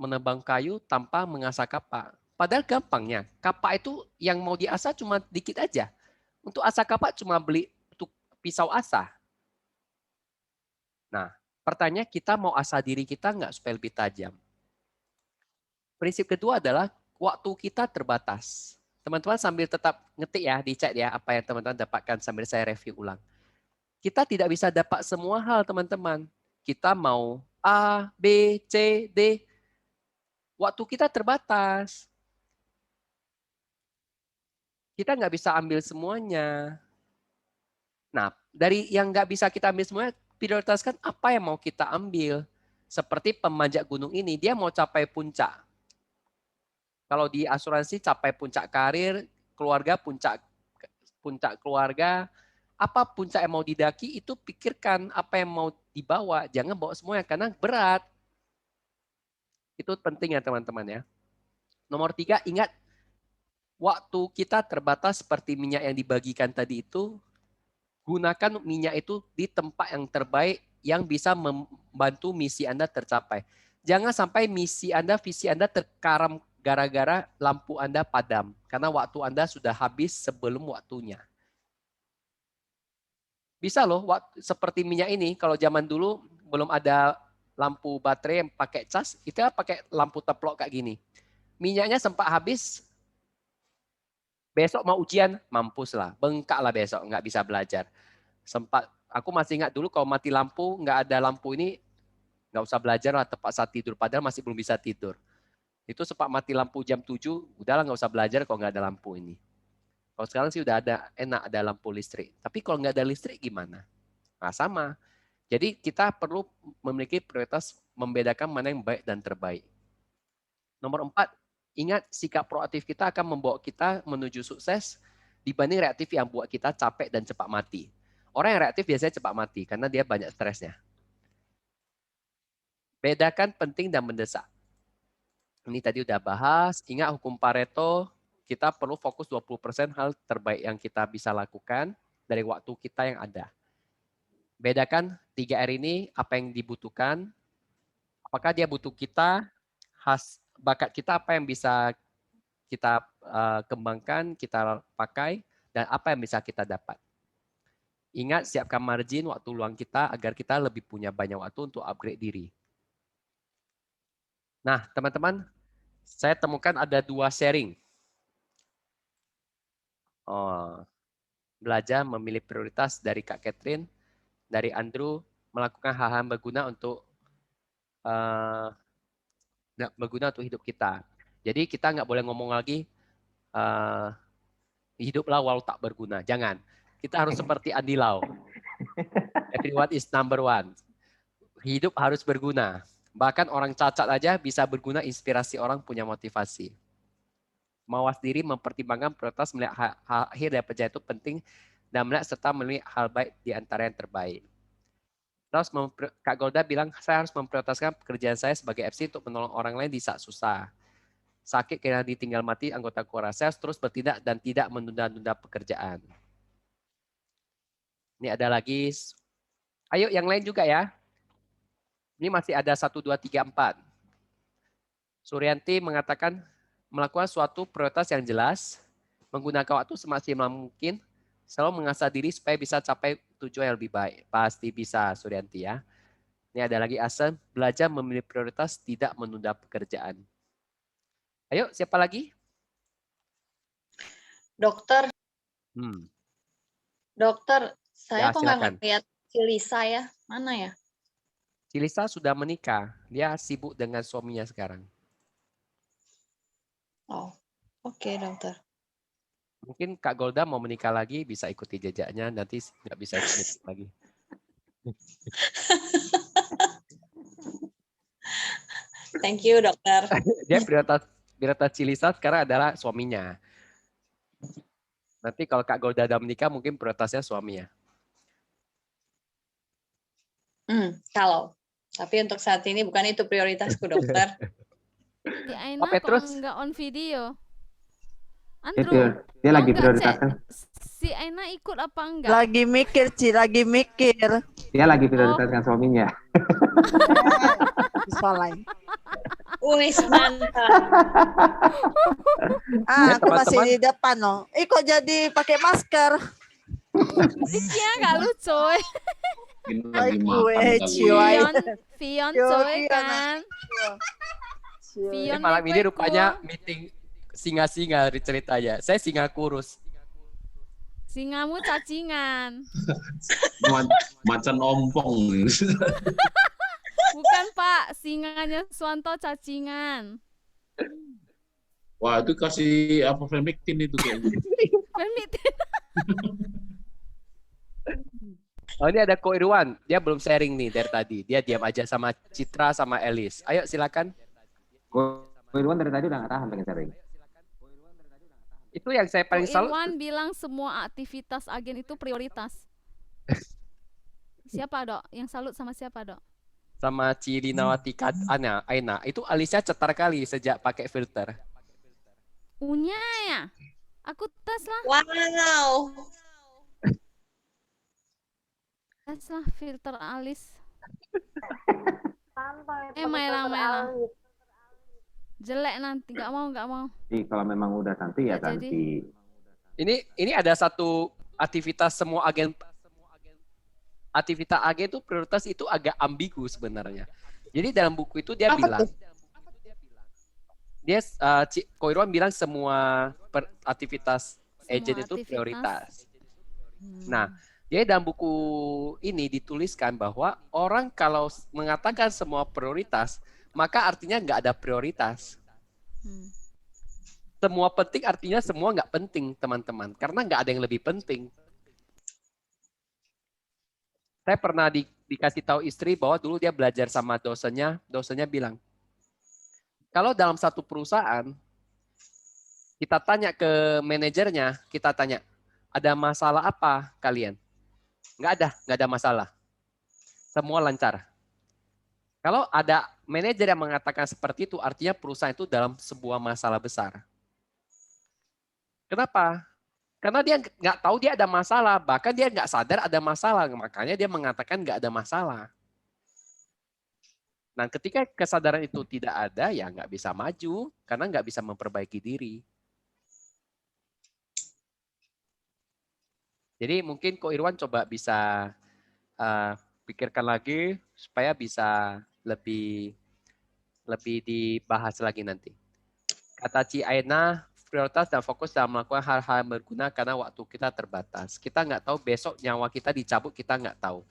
menebang kayu tanpa mengasah kapak. Padahal gampangnya, kapak itu yang mau diasah cuma dikit aja. Untuk asah kapak cuma beli untuk pisau asah. Nah, pertanyaan kita mau asah diri kita nggak supaya lebih tajam? Prinsip kedua adalah waktu kita terbatas. Teman-teman sambil tetap ngetik ya di chat ya apa yang teman-teman dapatkan sambil saya review ulang. Kita tidak bisa dapat semua hal teman-teman. Kita mau A, B, C, D. Waktu kita terbatas. Kita nggak bisa ambil semuanya. Nah, dari yang nggak bisa kita ambil semuanya, prioritaskan apa yang mau kita ambil. Seperti pemanjat gunung ini, dia mau capai puncak. Kalau di asuransi capai puncak karir, keluarga puncak keluarga, apa puncak yang mau didaki itu pikirkan apa yang mau dibawa, jangan bawa semuanya karena berat. Itu penting ya teman-teman ya. Nomor 3, ingat waktu kita terbatas seperti minyak yang dibagikan tadi itu, gunakan minyak itu di tempat yang terbaik yang bisa membantu misi Anda tercapai. Jangan sampai misi Anda, visi Anda terkaram gara-gara lampu Anda padam. Karena waktu Anda sudah habis sebelum waktunya. Bisa loh, seperti minyak ini, kalau zaman dulu belum ada lampu baterai yang pakai cas, itu pakai lampu teplok kayak gini. Minyaknya sempat habis, besok mau ujian, mampus lah, bengkak lah besok, nggak bisa belajar. Sempat, aku masih ingat dulu kalau mati lampu, nggak ada lampu ini, nggak usah belajar lah, tepat saat tidur, padahal masih belum bisa tidur. Itu sempat mati lampu jam 7, udahlah nggak usah belajar kalau nggak ada lampu ini. Kalau sekarang sih udah ada, enak ada lampu listrik. Tapi kalau nggak ada listrik gimana? Nah, sama. Jadi kita perlu memiliki prioritas membedakan mana yang baik dan terbaik. Nomor 4, ingat sikap proaktif kita akan membawa kita menuju sukses dibanding reaktif yang buat kita capek dan cepat mati. Orang yang reaktif biasanya cepat mati karena dia banyak stresnya. Bedakan penting dan mendesak. Ini tadi udah bahas, ingat hukum Pareto, kita perlu fokus 20% hal terbaik yang kita bisa lakukan dari waktu kita yang ada. Bedakan 3R ini, apa yang dibutuhkan, apakah dia butuh kita, bakat kita apa yang bisa kita kembangkan, kita pakai, dan apa yang bisa kita dapat. Ingat, siapkan margin waktu luang kita agar kita lebih punya banyak waktu untuk upgrade diri. Nah, teman-teman, saya temukan ada 2 sharing. Belajar memilih prioritas dari Kak Catherine, dari Andrew, melakukan hal-hal berguna untuk hidup kita. Jadi kita nggak boleh ngomong lagi hiduplah walau tak berguna. Jangan. Kita harus seperti Andy Lau. Everyone is number one. Hidup harus berguna. Bahkan orang cacat aja bisa berguna, inspirasi orang, punya motivasi. Mawas diri, mempertimbangkan prioritas, melihat akhir dari perjalanan itu penting. dan melihat serta memilih hal baik di antara yang terbaik. Terus Kak Golda bilang, saya harus memprioritaskan pekerjaan saya sebagai FC untuk menolong orang lain di saat susah. Sakit karena ditinggal mati anggota keluarga. Saya harus terus bertindak dan tidak menunda-nunda pekerjaan. Ini ada lagi. Ayo yang lain juga ya. Ini masih ada 1, 2, 3, 4. Suryanti mengatakan melakukan suatu prioritas yang jelas, menggunakan waktu semaksimal mungkin, selalu mengasah diri supaya bisa capai tujuan yang lebih baik. Pasti bisa, Suryanti ya. Ini ada lagi Asen, belajar memilih prioritas, tidak menunda pekerjaan. Ayo, siapa lagi? Dokter, dokter, saya Ya, kok nggak silakan. ngeliat si Lisa ya? Mana ya? Cilisa sudah menikah. Dia sibuk dengan suaminya sekarang. Oh, oke dokter. Mungkin Kak Golda mau menikah lagi, bisa ikuti jejaknya, nanti nggak bisa ikut lagi. Thank you dokter. Dia prioritas Cilisa sekarang adalah suaminya. Nanti kalau Kak Golda udah menikah, mungkin prioritasnya suaminya. Kalau. Tapi untuk saat ini bukan itu prioritasku dokter. Si Aina Pak kok Petrus? nggak on video? Itu Andrew, dia lagi nggak, prioritaskan. si Aina ikut apa enggak? Lagi mikir, Ci, lagi mikir. Dia lagi prioritaskan suaminya. Soalnya. Wis mantap. Aku teman-teman. masih di depan loh. Kok jadi pakai masker? Dia nggak lucu. Lagi Gue makan Fion, kali. Fion Yo, coy Fion, kan. Ini Fion malam nih ini kue rupanya ku. meeting singa-singa ceritanya. Saya singa kurus. Singamu cacingan. Macan ompong. Bukan Pak, singanya Suwanto cacingan. Wah, itu kasih apa Vermectin itu kayaknya. Permit. Oh, ini ada Ko Irwan. Dia belum sharing nih dari tadi. Dia diam aja sama Citra sama Elis. Ayo silakan. Ko Irwan dari tadi udah nggak tahan pengen sharing. Itu yang saya Ko paling salut. Irwan bilang semua aktivitas agen itu prioritas. Siapa dok? Yang salut sama siapa dok? Sama Cilinawati Aina. Itu alisnya cetar kali sejak pakai filter. Unya ya? Aku tes lah. Wow. Tes lah filter alis. Mela. Jelek nanti, nggak mau. Jadi kalau memang udah ganti ya Nggak jadi. ganti. Ini ada satu aktivitas semua agen. Aktivitas agen itu prioritas itu agak ambigu sebenarnya. Jadi dalam buku itu dia bilang, Ko Irwan bilang semua aktivitas agen itu aktivitas. prioritas. Nah, jadi dalam buku ini dituliskan bahwa orang kalau mengatakan semua prioritas, maka artinya nggak ada prioritas. Semua penting artinya semua nggak penting, teman-teman. Karena nggak ada yang lebih penting. Saya pernah dikasih tahu istri bahwa dulu dia belajar sama dosennya bilang, kalau dalam satu perusahaan, kita tanya ke manajernya, kita tanya, ada masalah apa kalian? Nggak ada masalah. Semua lancar. Kalau ada manajer yang mengatakan seperti itu, artinya perusahaan itu dalam sebuah masalah besar. Kenapa? Karena dia nggak tahu dia ada masalah, bahkan dia nggak sadar ada masalah, makanya dia mengatakan nggak ada masalah. Nah, ketika kesadaran itu tidak ada, ya nggak bisa maju, karena nggak bisa memperbaiki diri. Jadi mungkin Ko Irwan coba bisa pikirkan lagi supaya bisa lebih dibahas lagi nanti. Kata Ci Aina, prioritas dan fokus dalam melakukan hal-hal yang berguna karena waktu kita terbatas. Kita nggak tahu besok nyawa kita dicabut, kita nggak tahu.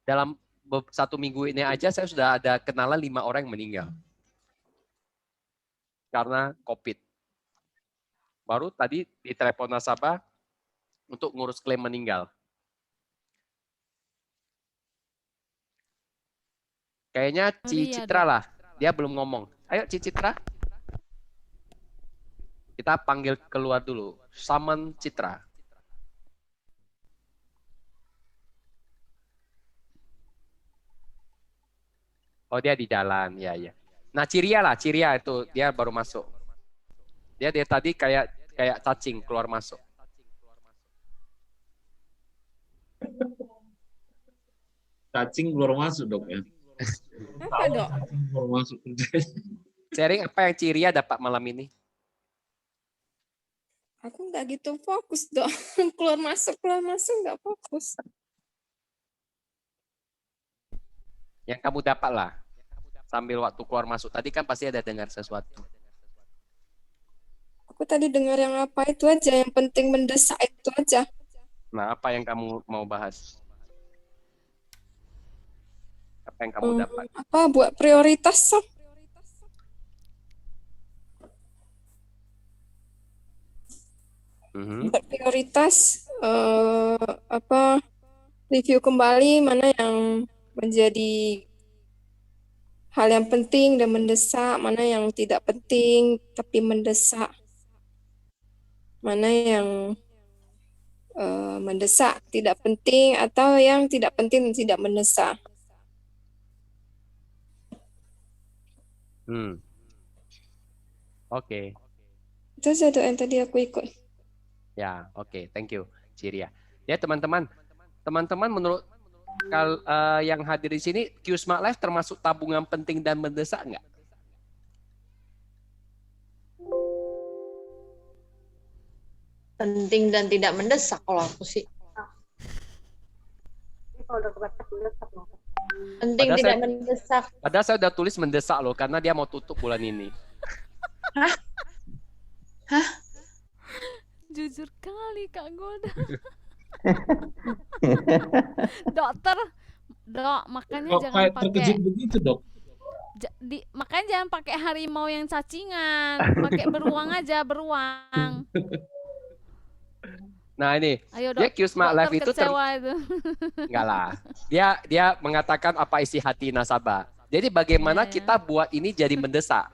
Dalam 1 minggu ini aja saya sudah ada kenalan 5 orang yang meninggal. Karena COVID. Baru tadi ditelepon nasabah untuk ngurus klaim meninggal. Kayaknya Citra lah. Dia belum ngomong. Ayo Citra. Kita panggil keluar dulu. Summon Citra. Oh, dia di jalan, ya ya. Nah, Ciria itu dia baru masuk. Dia tadi kayak cacing keluar masuk. Cacing keluar masuk dok ya. Apa dok? Cacing keluar masuk. Sharing apa yang Ciria dapat malam ini? Aku nggak gitu fokus dok. Keluar masuk nggak fokus. Yang kamu dapat lah. Sambil waktu keluar masuk. Tadi kan pasti ada dengar sesuatu. Aku tadi dengar yang apa itu aja, yang penting mendesak itu aja. Nah, apa yang kamu mau bahas? Apa yang kamu dapat? Apa buat prioritas so? Buat prioritas apa review kembali mana yang menjadi hal yang penting dan mendesak, mana yang tidak penting tapi mendesak, mana yang mendesak tidak penting atau yang tidak penting tidak mendesak. Oke. Itu saja yang tadi aku ikut. Ya, oke. Thank you, Ciria. Ya, teman-teman menurut yang hadir di sini, Q Smart Life termasuk tabungan penting dan mendesak nggak? Penting dan tidak mendesak kalau aku sih. Penting tidak mendesak. Padahal saya udah tulis mendesak loh, karena dia mau tutup bulan ini. Hah? Jujur kali Kak Golda. Dokter, dok, makanya Kok jangan kayak pakai terkejut begitu dok? makanya jangan pakai harimau yang cacingan, pakai beruang aja, beruang. Nah ini, Ayo, dia Q Smart Life itu itu. Enggak lah. Dia mengatakan apa isi hati nasabah. Jadi bagaimana kita buat ini jadi mendesak.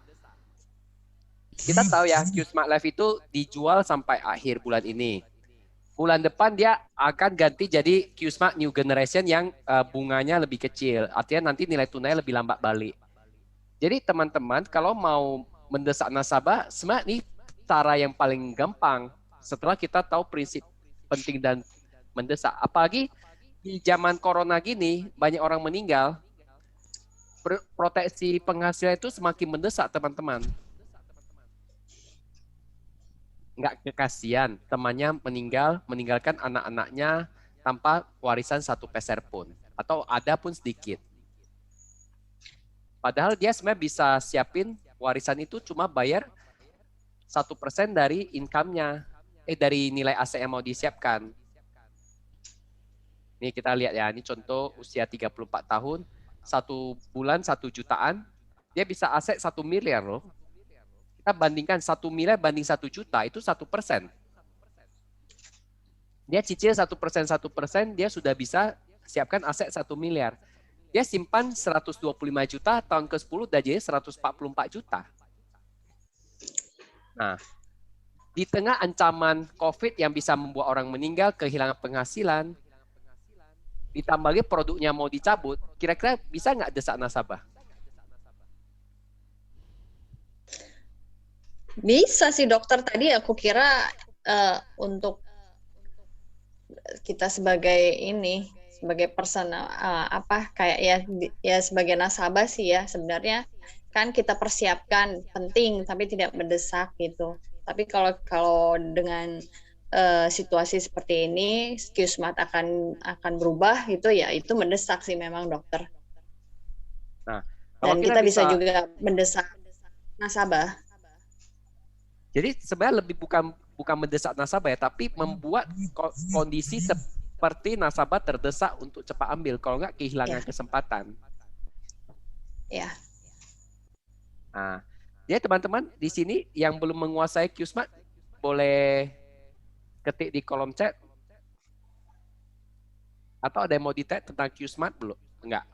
Kita tahu ya, Q Smart Life itu dijual sampai akhir bulan ini. Bulan depan dia akan ganti jadi Q Smart New Generation yang bunganya lebih kecil. Artinya nanti nilai tunai lebih lambat balik. Jadi teman-teman kalau mau mendesak nasabah, sebenarnya ini cara yang paling gampang. Setelah kita tahu prinsip penting dan mendesak. Apalagi di zaman corona gini, banyak orang meninggal. Proteksi penghasilan itu semakin mendesak, teman-teman. Nggak kekasian, temannya meninggalkan anak-anaknya tanpa warisan 1 peser pun. Atau ada pun sedikit. Padahal dia sebenarnya bisa siapin warisan itu cuma bayar 1% dari income-nya. Dari nilai aset yang mau disiapkan. Nih kita lihat ya, ini contoh usia 34 tahun, 1 bulan 1 jutaan, dia bisa aset 1 miliar loh. Kita bandingkan 1 miliar banding 1 juta, itu 1%. Dia cicil 1%, dia sudah bisa siapkan aset 1 miliar. Dia simpan 125 juta, tahun ke-10 udah jadi 144 juta. Nah, di tengah ancaman COVID yang bisa membuat orang meninggal, kehilangan penghasilan, ditambah lagi produknya mau dicabut, kira-kira bisa nggak desak nasabah? Bisa sih dokter, tadi aku kira untuk kita sebagai personal kayak ya sebagai nasabah sih ya sebenarnya kan kita persiapkan penting tapi tidak mendesak gitu. Tapi kalau dengan situasi seperti ini, Q Smart akan berubah gitu ya, itu mendesak sih memang dokter. Nah, dan kita bisa juga mendesak nasabah. Jadi sebenarnya lebih bukan mendesak nasabah ya, tapi membuat kondisi seperti nasabah terdesak untuk cepat ambil, kalau nggak kehilangan kesempatan. Ya. Nah, jadi teman-teman di sini yang belum menguasai Q Smart boleh ketik di kolom chat. Atau ada yang mau di-tag tentang Q Smart belum? Enggak.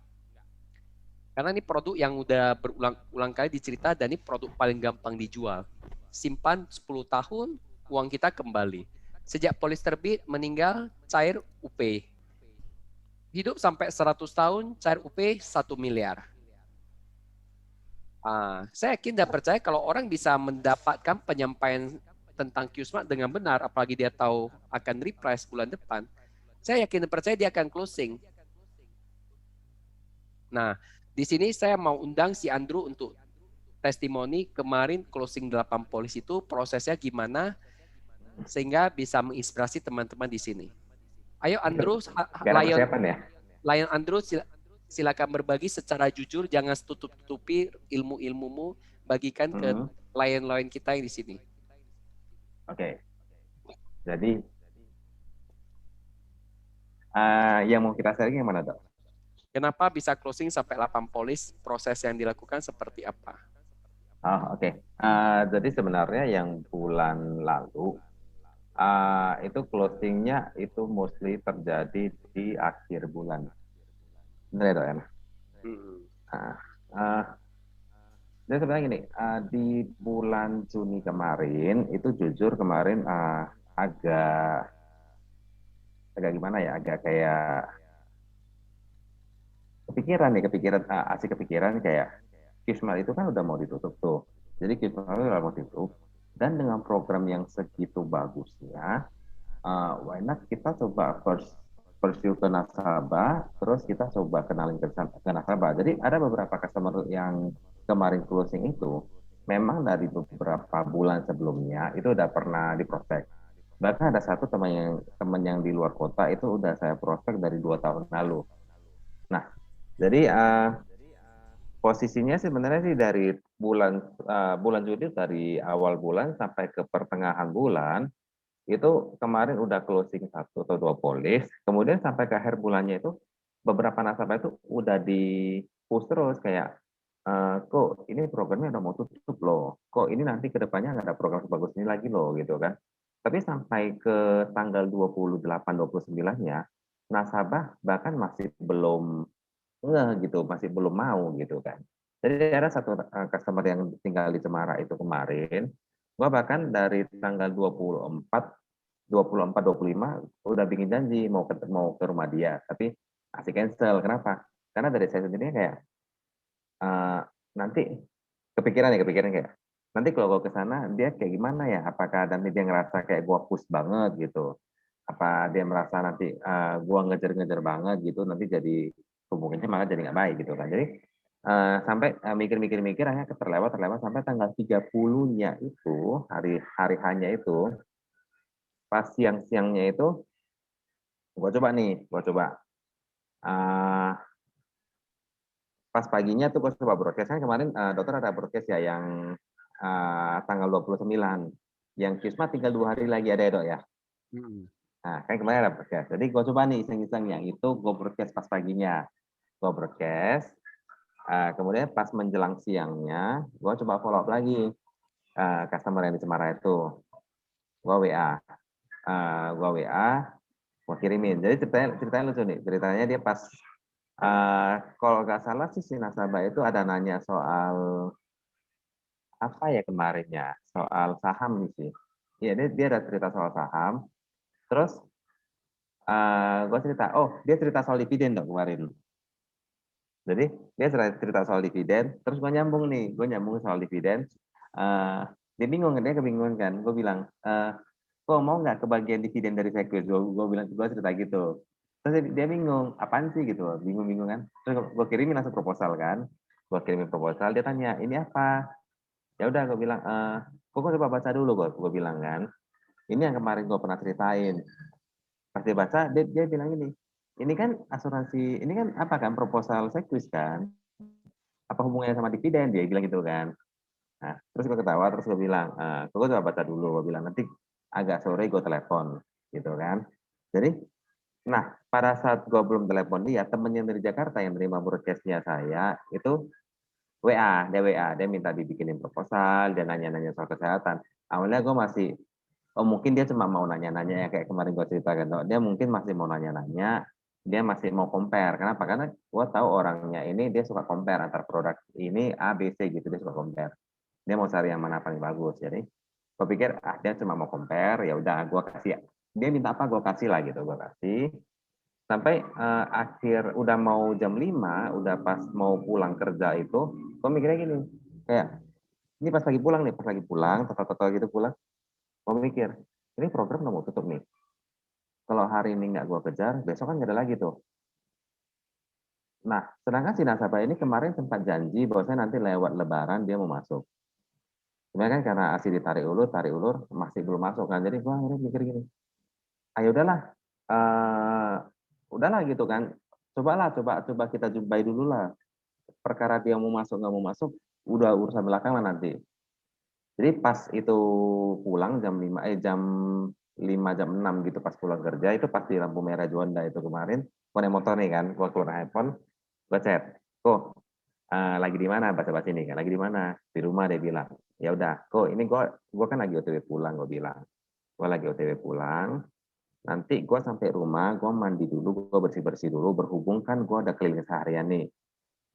Karena ini produk yang udah berulang kali dicerita dan ini produk paling gampang dijual. Simpan 10 tahun, uang kita kembali. Sejak polis terbit, meninggal, cair UP. Hidup sampai 100 tahun, cair UP 1 miliar. Saya yakin dan percaya kalau orang bisa mendapatkan penyampaian tentang QSmart dengan benar, apalagi dia tahu akan reprice bulan depan, saya yakin dan percaya dia akan closing. Nah, di sini saya mau undang si Andrew untuk testimoni kemarin closing 8 polis itu prosesnya gimana sehingga bisa menginspirasi teman-teman di sini. Ayo Andrew, Lion Andrew silakan berbagi secara jujur, jangan tutup-tutupi ilmu-ilmumu, bagikan ke Lion kita yang di sini. Oke. Jadi yang mau kita sharing yang mana, Dok? Kenapa bisa closing sampai 8 polis? Proses yang dilakukan seperti apa? Oke. Jadi sebenarnya yang bulan lalu itu closingnya itu mostly terjadi di akhir bulan. Benar ya, Dok ya? Jadi sebenarnya gini, di bulan Juni kemarin itu jujur kemarin agak gimana ya, agak kayak kepikiran kayak QSmart itu kan udah mau ditutup tuh. Jadi QSmart udah mau ditutup dan dengan program yang segitu bagusnya, why not kita coba pursue ke nasabah, terus kita coba kenalin ke nasabah. Jadi ada beberapa customer yang kemarin closing itu memang dari beberapa bulan sebelumnya itu udah pernah diprospek. Bahkan ada satu teman yang di luar kota itu udah saya prospek dari 2 tahun lalu. Nah, jadi posisinya sebenarnya sih dari bulan Juni, dari awal bulan sampai ke pertengahan bulan itu kemarin udah closing 1 atau 2 polis. Kemudian sampai ke akhir bulannya itu beberapa nasabah itu udah di push terus kayak kok ini programnya udah mau tutup loh. Kok ini nanti ke depannya nggak ada program sebagus ini lagi loh gitu kan. Tapi sampai ke tanggal 28-29-nya nasabah bahkan masih belum gitu, masih belum mau gitu kan. Jadi ada satu customer yang tinggal di Cemara itu kemarin, gua bahkan dari tanggal 24, 25 udah bikin janji mau ke rumah dia, tapi masih cancel. Kenapa? Karena dari saya sendiri kayak nanti kepikiran kayak nanti kalau gue ke sana dia kayak gimana ya? Apakah nanti dia ngerasa kayak gua push banget gitu? Apa dia merasa nanti gua ngejar-ngejar banget gitu, nanti jadi hubungannya malah jadi nggak baik gitu kan. Jadi sampai mikir akhirnya terlewat sampai tanggal 30-nya itu hari hanya itu pas siang-siangnya itu gua coba pas paginya tuh gua coba broadcast kan kemarin dokter ada broadcast ya yang tanggal 29 yang QSmart tinggal 2 hari lagi ada ya, Dok ya. Nah, kan kemarin ada broadcast. Jadi gue coba nih iseng-iseng yang itu gue broadcast pas paginya. Gue broadcast. Kemudian pas menjelang siangnya, gue coba follow up lagi customer yang di Cemara itu. Gue WA. Gue kirimin. Jadi ceritanya lucu nih. Ceritanya dia pas, kalau nggak salah sih si nasabah itu ada nanya soal apa ya kemarinnya, soal saham nih sih. Iya, dia ada cerita soal saham. Terus gue cerita, dia cerita soal dividen dong kemarin. Jadi dia cerita soal dividen, terus gue nyambung soal dividen. Dia kebingungan kan. Gue bilang, kok mau nggak kebagian dividen dari Sequis? Gue bilang, gue cerita gitu. Terus dia bingung, apaan sih gitu, bingung kan. Terus gue kirimin langsung proposal kan. Gue kirimin proposal, dia tanya, ini apa? Ya udah, gue bilang, kok coba baca dulu, gue bilang kan. Ini yang kemarin gue pernah ceritain. Pas dia baca, dia bilang ini kan asuransi, ini kan apa kan proposal Sequis kan? Apa hubungannya sama dividen? Dia bilang gitu kan. Nah, terus gue ketawa, terus gue bilang, gue coba baca dulu, gue bilang nanti agak sore gue telepon, gitu kan. Jadi, nah pada saat gue belum telepon dia, temennya dari Jakarta yang menerima broadcast-nya saya, itu dia minta dibikinin proposal, dia nanya-nanya soal kesehatan. Awalnya gue masih, mungkin dia cuma mau nanya-nanya ya kayak kemarin gue ceritakan, dia mungkin masih mau nanya-nanya, dia masih mau compare. Kenapa? Karena gue tahu orangnya ini dia suka compare antar produk ini A, B, C gitu, dia suka compare. Dia mau cari yang mana paling bagus. Jadi gue pikir dia cuma mau compare, ya udah gue kasih. Dia minta apa gue kasih lah gitu, gue kasih. Sampai akhir udah mau jam 5, udah pas mau pulang kerja itu, gue mikirnya gini, Kayak ini pas lagi pulang, total gitu pulang, gue mikir, ini program udah mau tutup nih. Kalau hari ini nggak gue kejar, besok kan nggak ada lagi tuh. Nah, sedangkan si nasabah ini kemarin sempat janji bahwasanya nanti lewat lebaran dia mau masuk. Sebenarnya kan karena asli tarik ulur masih belum masuk kan. Jadi gua akhirnya mikir gini, ayo udahlah gitu kan. Coba kita jumpai dulu lah. Perkara dia mau masuk nggak mau masuk, udah urusan belakangan nanti. Jadi pas itu pulang jam 5 jam 6 gitu pas pulang kerja itu pas di lampu merah Juanda itu kemarin, gua naik motor nih kan, gua keluar handphone, gua chat, kok lagi di mana baca-baca ini kan, lagi di mana, di rumah dia bilang, ya udah, kok ini gua kan lagi OTW pulang, gua bilang, gua lagi OTW pulang, nanti gua sampai rumah, gua mandi dulu, gua bersih-bersih dulu, berhubung kan gua ada keliling seharian nih,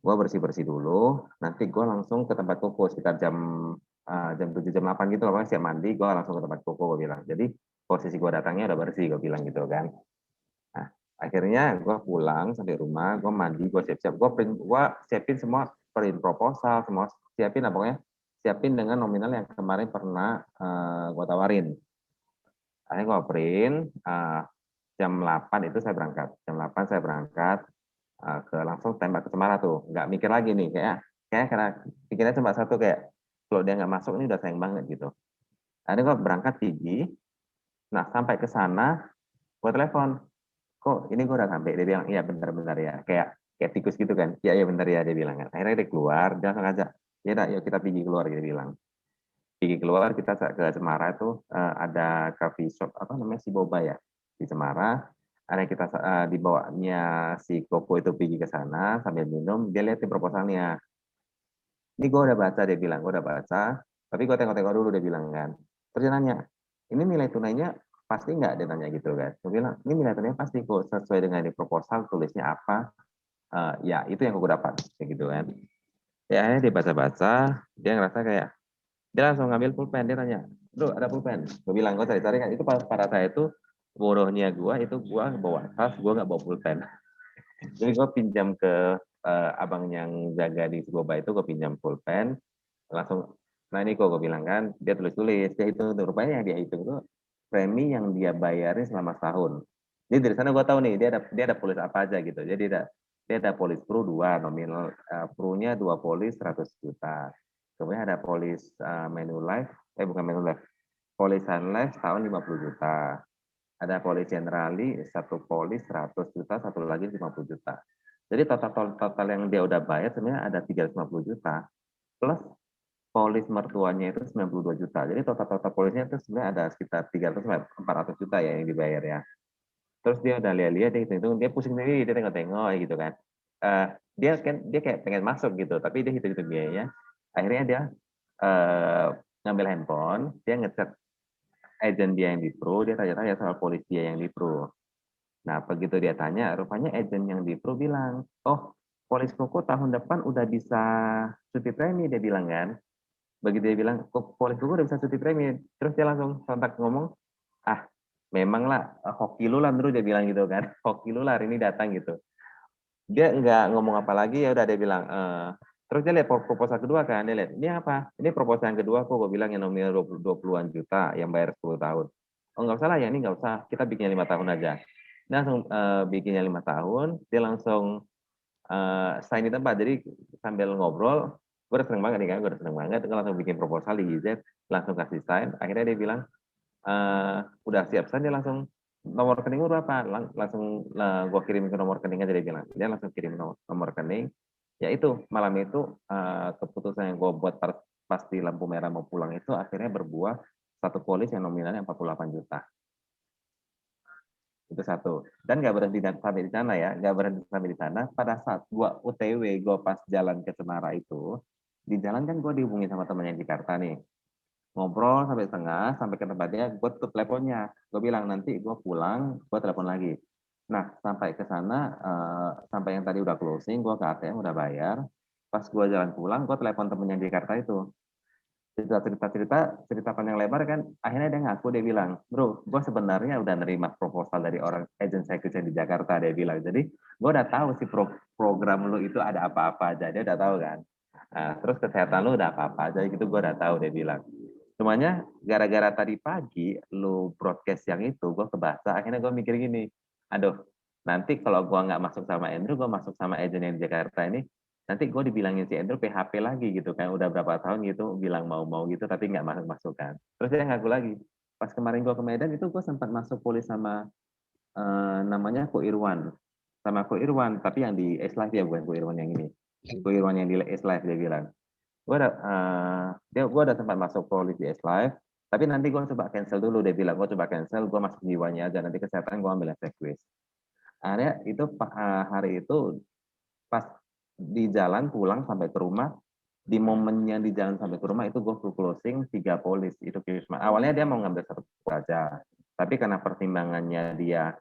gua bersih-bersih dulu, nanti gua langsung ke tempat koko sekitar jam 7 jam 8 gitu, pokoknya siap mandi, gua langsung ke tempat koko, gua bilang, jadi posisi gua datangnya udah bersih, gua bilang gitu kan. Nah, akhirnya gue pulang sampai rumah, gue mandi, gue siap-siap, gue siapin semua print proposal, semua siapin apa pokoknya siapin dengan nominal yang kemarin pernah gue tawarin. Akhirnya gue print, jam 8 itu saya berangkat, jam 8 saya berangkat langsung tembak ke Cemara tuh, nggak mikir lagi nih, kayak karena pikirnya cuma satu kayak kalau dia nggak masuk ini udah sayang banget gitu. Akhirnya gue berangkat tinggi, nah sampai ke sana gue telepon, kok ini gue udah sampai, dia bilang iya bentar ya, kayak tikus gitu kan, iya bentar ya dia bilang kan. Akhirnya dia keluar, dia langsung ngajak, ya udah yuk kita pergi keluar, dia bilang pergi keluar, kita ke Cemara itu ada coffee shop apa namanya si Boba ya di Cemara. Ada kita dibawanya si Koko itu pergi ke sana sambil minum, dia lihat proposalnya, ini gue udah baca, dia bilang gue udah baca, tapi gue tengok-tengok dulu, dia bilang kan. Terus dia nanya, ini nilai tunainya pasti nggak, dia nanya gitu kan. Gue bilang ini nilai tunainya pasti kok, sesuai dengan di proposal tulisnya apa, ya itu yang gue dapat kayak gitu kan. Ya akhirnya dia baca-baca, dia ngerasa kayak dia langsung ngambil pulpen, dia tanya, bro ada pulpen? Gue bilang gue cari-cari kan, itu pada saya itu bodohnya gue itu gue bawa tas, gue nggak bawa pulpen. Jadi gue pinjam ke abang yang jaga di Boba itu, gue pinjam pulpen, langsung, nah ini kok gue bilang kan, dia tulis-tulis, dia itu rupanya yang dia hitung itu premi yang dia bayarin selama setahun. Jadi dari sana gue tahu nih dia ada polis apa aja gitu. Jadi dia ada polis pro 2, nominal pro-nya 2 polis 100 juta. Kemudian ada polis Manulife, bukan Manulife, polis Sunlife setahun 50 juta. Ada polis Generali, 1 polis 100 juta, 1 lagi 50 juta. Jadi total yang dia udah bayar sebenarnya ada 350 juta. Plus polis mertuanya itu 92 juta. Jadi total polisnya itu sebenarnya ada sekitar 300-400 juta ya yang dibayar ya. Terus dia udah lihat-lihat, dia hitung, dia pusing sendiri, dia tengok-tengok gitu kan. Dia kayak pengen masuk gitu, tapi dia hitung-hitung biayanya. Akhirnya dia ngambil handphone, dia ngechat agent dia yang di Pro, dia tanya-tanya soal polis dia yang di Pro. Nah, begitu dia tanya, rupanya agent yang di Pro bilang, oh, polis Koko tahun depan udah bisa cuti premi, dia bilang kan. Begitu dia bilang, kok polis Koko udah bisa cuti premi. Terus dia langsung sontak ngomong, memang lah, hoki lu lah, terus dia bilang gitu kan. Hoki lu lah, hari ini datang gitu. Dia nggak ngomong apa lagi, ya udah dia bilang, terus dia lihat proposal kedua kan, dia lihat, ini apa? Ini proposal yang kedua, kok gue bilang yang nominal 20-an juta, yang bayar 10 tahun. Oh nggak usah lah, ya ini nggak usah, kita bikinnya 5 tahun aja. Dia langsung bikinnya 5 tahun, dia langsung sign di tempat. Jadi sambil ngobrol, gue udah seneng banget nih kan, gue udah seneng banget, gue langsung bikin proposal di GZ, langsung kasih sign. Akhirnya dia bilang, udah siap sign, dia langsung nomor rekening gue berapa, langsung gue kirim ke nomor rekening aja, dia bilang. Dia langsung kirim nomor rekening. Ya itu, malam itu keputusan yang gue buat pas di lampu merah mau pulang itu akhirnya berbuah 1 polis yang nominalnya 48 juta. Itu 1. Dan nggak berhenti sampai di sana ya, nggak berhenti sampai di sana. Pada saat gue OTW, gue pas jalan ke Cemara itu, di jalan kan gue dihubungi sama temannya di Jakarta nih. Ngobrol sampai setengah, sampai ke tempatnya, gue tutup teleponnya. Gue bilang nanti gue pulang, gue telepon lagi. Nah, sampai ke sana, sampai yang tadi udah closing, gue ke ATM udah bayar. Pas gue jalan pulang, gue telepon temennya di Jakarta itu. Cerita panjang lebar kan, akhirnya dia ngaku, dia bilang, bro, gue sebenarnya udah nerima proposal dari orang agent saya kerja di Jakarta, dia bilang. Jadi, gue udah tahu sih program lu itu ada apa-apa aja, dia udah tahu kan. Nah, terus kesehatan lu udah apa-apa aja gitu, gue udah tahu dia bilang. Cumanya gara-gara tadi pagi lu broadcast yang itu, gue kebasa, akhirnya gue mikir gini, aduh, nanti kalau gue nggak masuk sama Andrew, gue masuk sama agent yang di Jakarta ini, nanti gue dibilangin si Andrew PHP lagi gitu kan, udah berapa tahun gitu bilang mau gitu, tapi nggak masuk-masuk kan. Terus dia ngaku lagi, pas kemarin gue ke Medan itu gue sempat masuk polis sama namanya Ko Irwan, sama Ko Irwan, tapi yang di S-Live ya, bukan Ko Irwan yang ini. Ko Irwan yang di S-Live dia bilang. Gue udah sempat masuk polis di S-Live, tapi nanti gue coba cancel dulu, dia bilang. Gue coba cancel, gue masuk jiwanya aja, nanti kesehatan gue ambil efek quiz. Akhirnya itu hari itu pas di jalan pulang sampai ke rumah, di momennya di jalan sampai ke rumah itu gue full closing 3 polis itu Kusma. Awalnya dia mau ngambil 1 aja, tapi karena pertimbangannya dia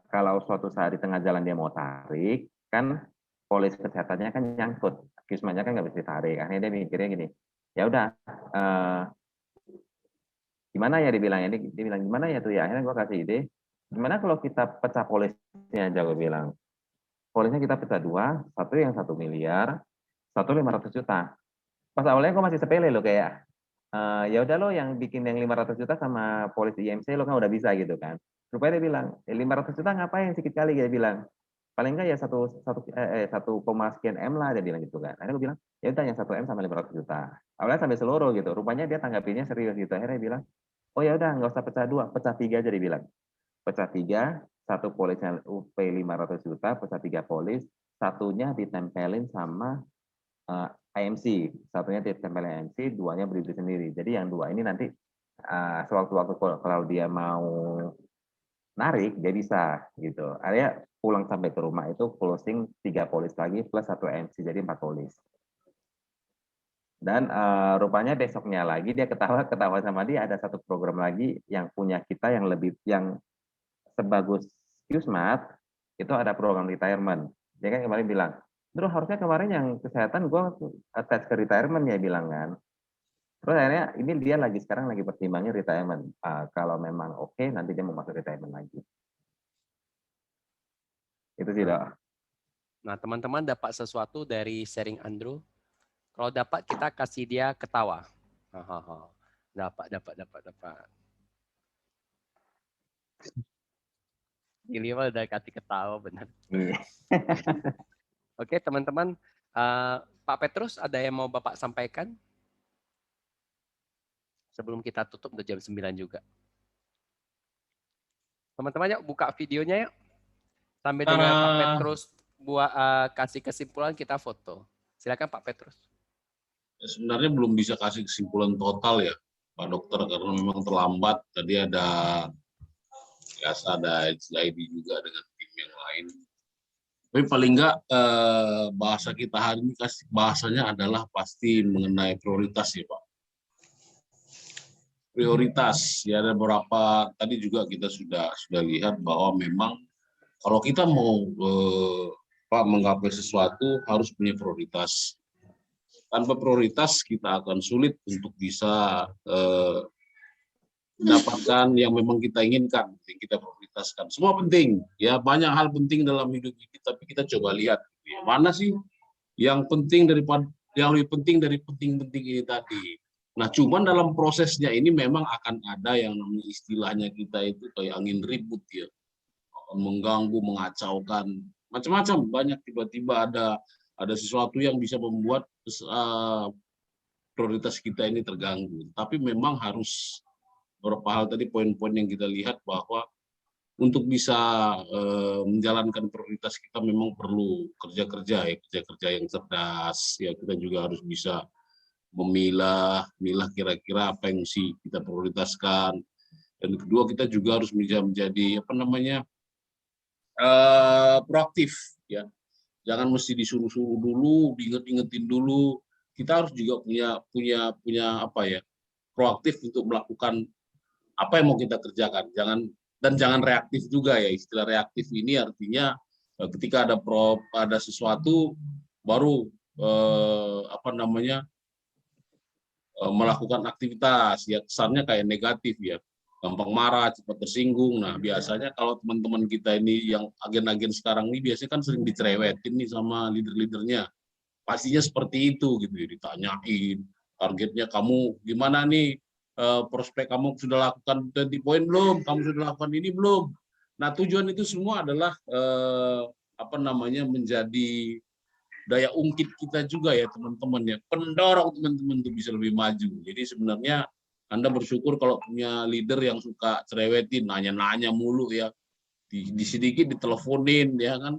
kalau suatu saat di tengah jalan dia mau tarik, kan polis kesehatannya kan nyangkut, Kusmanya kan nggak bisa ditarik. Akhirnya dia mikirnya gini, ya udah gimana ya dibilangnya, dia bilang gimana ya tuh ya. Akhirnya gue kasih ide, gimana kalau kita pecah polisnya aja, gue bilang. Polisnya kita pecah 2, satu yang 1 miliar, satu 500 juta. Pas awalnya gue masih sepele loh, kayak ya udah lo yang bikin yang 500 juta sama polis IMC lo kan udah bisa gitu kan. Rupanya dia bilang, 500 juta ngapain sedikit kali, dia bilang. Paling enggak ya 1, sekian M lah, dia bilang gitu kan. Akhirnya gue bilang, ya udah yang 1 M sama 500 juta. Awalnya sampai seluruh gitu. Rupanya dia tanggapinya serius gitu. Akhirnya dia bilang, oh ya udah nggak usah pecah 2, pecah 3 aja, dia bilang. Pecah 3, 1 polisnya UP 500 juta, pecah 3 polis, satunya ditempelin sama IMC, satunya ditempelin IMC, 2-nya berdiri sendiri. Jadi yang 2 ini nanti sewaktu-waktu kalau dia mau narik dia bisa gitu. Akhirnya pulang sampai ke rumah itu closing 3 polis lagi plus 1 MC, jadi 4 polis. Dan rupanya besoknya lagi dia ketawa sama dia, ada 1 program lagi yang punya kita yang sebagus Qsmart, itu ada program retirement. Dia kan kemarin bilang, terus harusnya kemarin yang kesehatan gue attach ke retirement ya, bilang kan. Terus akhirnya ini dia sekarang lagi pertimbangin retirement. Kalau memang oke, nanti dia mau masuk retirement lagi. Itu sih, Dok. Nah, teman-teman dapat sesuatu dari sharing Andrew. Kalau dapat, kita kasih dia ketawa. Dapat. Ini mah udah kasih ketawa, benar. Oke, teman-teman. Pak Petrus, ada yang mau Bapak sampaikan? Sebelum kita tutup, udah jam 9 juga. Teman-teman, yuk buka videonya yuk. Sambil dengan Pak Petrus buat kasih kesimpulan, kita foto. Silakan Pak Petrus. Sebenarnya belum bisa kasih kesimpulan total ya, Pak Dokter, karena memang terlambat. Tadi ada ID juga dengan tim yang lain. Tapi paling enggak bahasa kita hari ini bahasanya adalah pasti mengenai prioritas ya Pak. Prioritas ya, ada beberapa tadi juga kita sudah lihat bahwa memang kalau kita mau menggapai sesuatu harus punya prioritas. Tanpa prioritas kita akan sulit untuk bisa mendapatkan yang memang kita inginkan, yang kita prioritaskan. Semua penting, ya banyak hal penting dalam hidup ini, tapi kita coba lihat ya, mana sih yang penting daripada yang lebih penting dari penting-penting ini tadi. Nah, cuman dalam prosesnya ini memang akan ada yang namanya istilahnya kita itu kayak angin ribut ya, akan mengganggu, mengacaukan, macam-macam, banyak tiba-tiba ada sesuatu yang bisa membuat prioritas kita ini terganggu. Tapi memang harus beberapa hal tadi poin-poin yang kita lihat bahwa untuk bisa menjalankan prioritas kita memang perlu kerja-kerja yang cerdas ya. Kita juga harus bisa memilah kira-kira apa yang mesti kita prioritaskan. Dan kedua, kita juga harus menjadi proaktif ya. Jangan mesti disuruh-suruh dulu, diinget-ingetin dulu. Kita harus juga punya proaktif untuk melakukan apa yang mau kita kerjakan. Jangan reaktif juga ya. Istilah reaktif ini artinya ketika ada sesuatu baru melakukan aktivitas ya, kesannya kayak negatif ya, gampang marah, cepat tersinggung. Nah, biasanya kalau teman-teman kita ini yang agen-agen sekarang ini biasanya kan sering dicerewetin nih sama leader-leadernya. pastinya seperti itu gitu. Ditanyain targetnya kamu gimana nih, prospek kamu sudah lakukan 20 poin belum, kamu sudah lakukan ini belum. Nah, tujuan itu semua adalah menjadi daya ungkit kita juga ya teman-teman ya, pendorong teman-teman untuk bisa lebih maju. Jadi sebenarnya Anda bersyukur kalau punya leader yang suka cerewetin, nanya-nanya mulu ya, di sedikit diteleponin ya kan,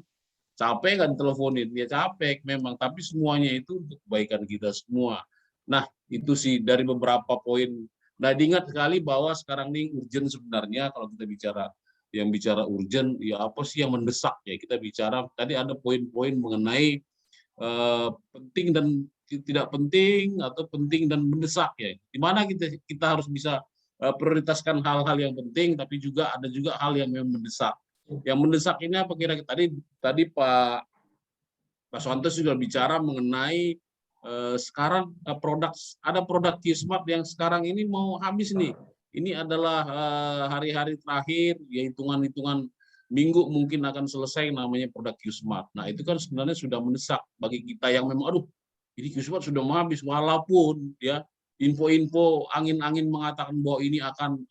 capek kan teleponin, ya capek memang, tapi semuanya itu untuk kebaikan kita semua. Nah, itu sih dari beberapa poin. Nah, diingat sekali bahwa sekarang ini urgent sebenarnya, kalau kita bicara urgent, ya apa sih yang mendesak ya, kita bicara tadi ada poin-poin mengenai penting dan tidak penting, atau penting dan mendesak ya. Di mana kita harus bisa prioritaskan hal-hal yang penting, tapi juga ada hal yang memang mendesak. Yang mendesak ini apa kira-kira? Tadi Pak Suwanto sudah bicara mengenai sekarang ada produk Q-Smart yang sekarang ini mau habis nih. Ini adalah hari-hari terakhir, ya hitungan-hitungan minggu mungkin akan selesai, namanya produk Q-Smart. Nah, itu kan sebenarnya sudah mendesak bagi kita yang memang aduh, ini Q-Smart sudah mau habis, walaupun ya info-info angin-angin mengatakan bahwa ini akan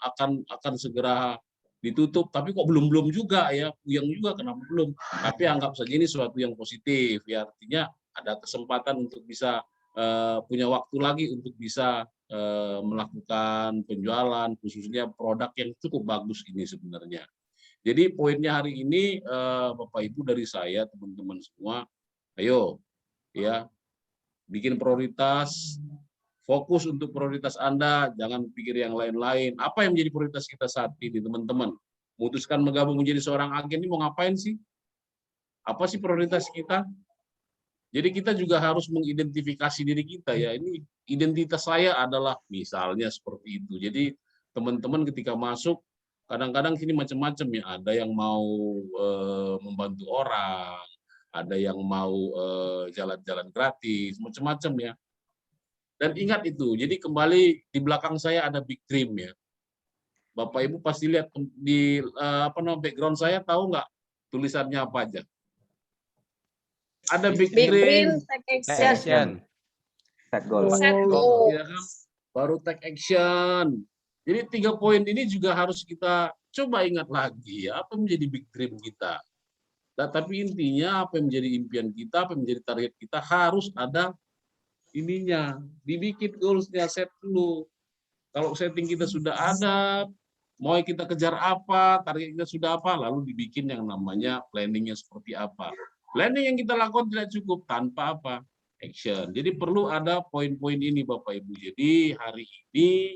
segera ditutup, tapi kok belum juga ya, yang juga kenapa belum. Tapi anggap saja ini sesuatu yang positif ya, artinya ada kesempatan untuk bisa punya waktu lagi untuk bisa melakukan penjualan, khususnya produk yang cukup bagus ini sebenarnya. Jadi poinnya hari ini Bapak Ibu dari saya, teman-teman semua, ayo ya bikin prioritas, fokus untuk prioritas Anda, jangan pikir yang lain-lain. Apa yang menjadi prioritas kita saat ini, teman-teman? Memutuskan bergabung menjadi seorang agen ini mau ngapain sih? Apa sih prioritas kita? Jadi kita juga harus mengidentifikasi diri kita ya. Ini identitas saya adalah misalnya seperti itu. Jadi teman-teman ketika masuk, kadang-kadang sini macam-macam ya. Ada yang mau membantu orang, ada yang mau jalan-jalan gratis, macam-macam ya. Dan ingat itu, jadi kembali di belakang saya ada Big Dream ya. Bapak Ibu pasti lihat di background saya, tahu nggak tulisannya apa aja? Ada Big Dream, Take Action. Set goal. Set goal. Ya kan? Baru Take Action. Jadi 3 poin ini juga harus kita coba ingat lagi ya, apa menjadi Big Dream kita. Nah, tapi intinya apa yang menjadi impian kita, apa yang menjadi target kita harus ada ininya, dibikin goals-nya, set dulu. Kalau setting kita sudah ada, mau kita kejar apa, target kita sudah apa, lalu dibikin yang namanya planningnya seperti apa. Planning yang kita lakukan tidak cukup tanpa apa? Action. Jadi perlu ada poin-poin ini Bapak Ibu. Jadi hari ini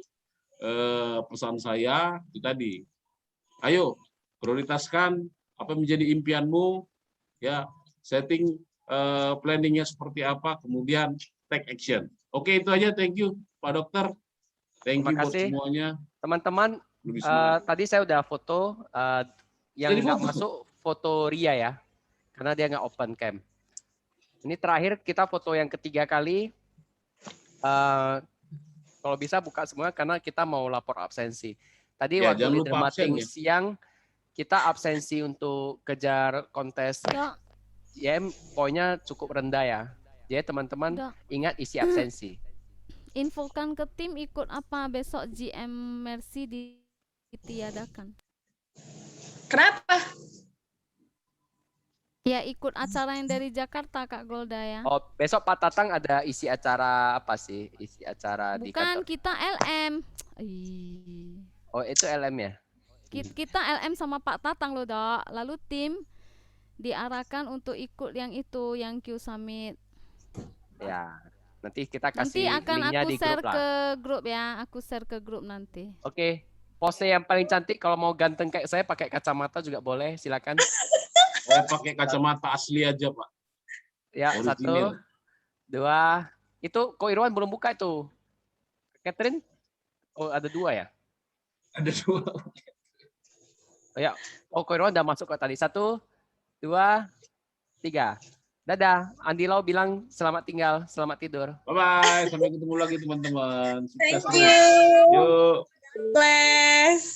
pesan saya itu tadi, ayo prioritaskan apa menjadi impianmu, ya setting planningnya seperti apa, kemudian take action. Oke, itu aja. Thank you Pak Dokter. Thank you buat semuanya. Teman-teman, tadi saya udah foto yang nggak masuk foto Ria ya, karena dia nggak open cam. Ini terakhir kita foto yang ketiga kali. Kalau bisa buka semua karena kita mau lapor absensi. Tadi waktu leader meeting siang kita absensi untuk kejar kontes YM poinnya cukup rendah ya. Jadi teman-teman ingat isi absensi. Infokan ke tim ikut apa besok GM Mercy ditiadakan. Kenapa? Ya ikut acara yang dari Jakarta Kak Golda ya. Oh, besok Pak Tatang ada isi acara apa sih? Isi acara di kantor. Bukan, kita LM. Oh, itu LM ya? Kita LM sama Pak Tatang loh, Dok. Lalu tim diarahkan untuk ikut yang itu, yang Q Summit. Ya, nanti kita kasih nanti akan linknya aku di share grup lah. ke grup ya. Aku share ke grup nanti. Oke. Pose yang paling cantik kalau mau ganteng kayak saya pakai kacamata juga boleh, silakan. Saya pakai kacamata asli aja, Pak. Ya, original. 1, 2. Itu Ko Irwan belum buka itu. Catherine? Oh, ada 2 ya? Ada 2. Oh, ya. Oh, Ko Irwan udah masuk kok tadi. 1, 2, 3. Dadah. Andi Lau bilang selamat tinggal, selamat tidur. Bye-bye. Sampai ketemu lagi teman-teman. Thank you. Yuk. Bless.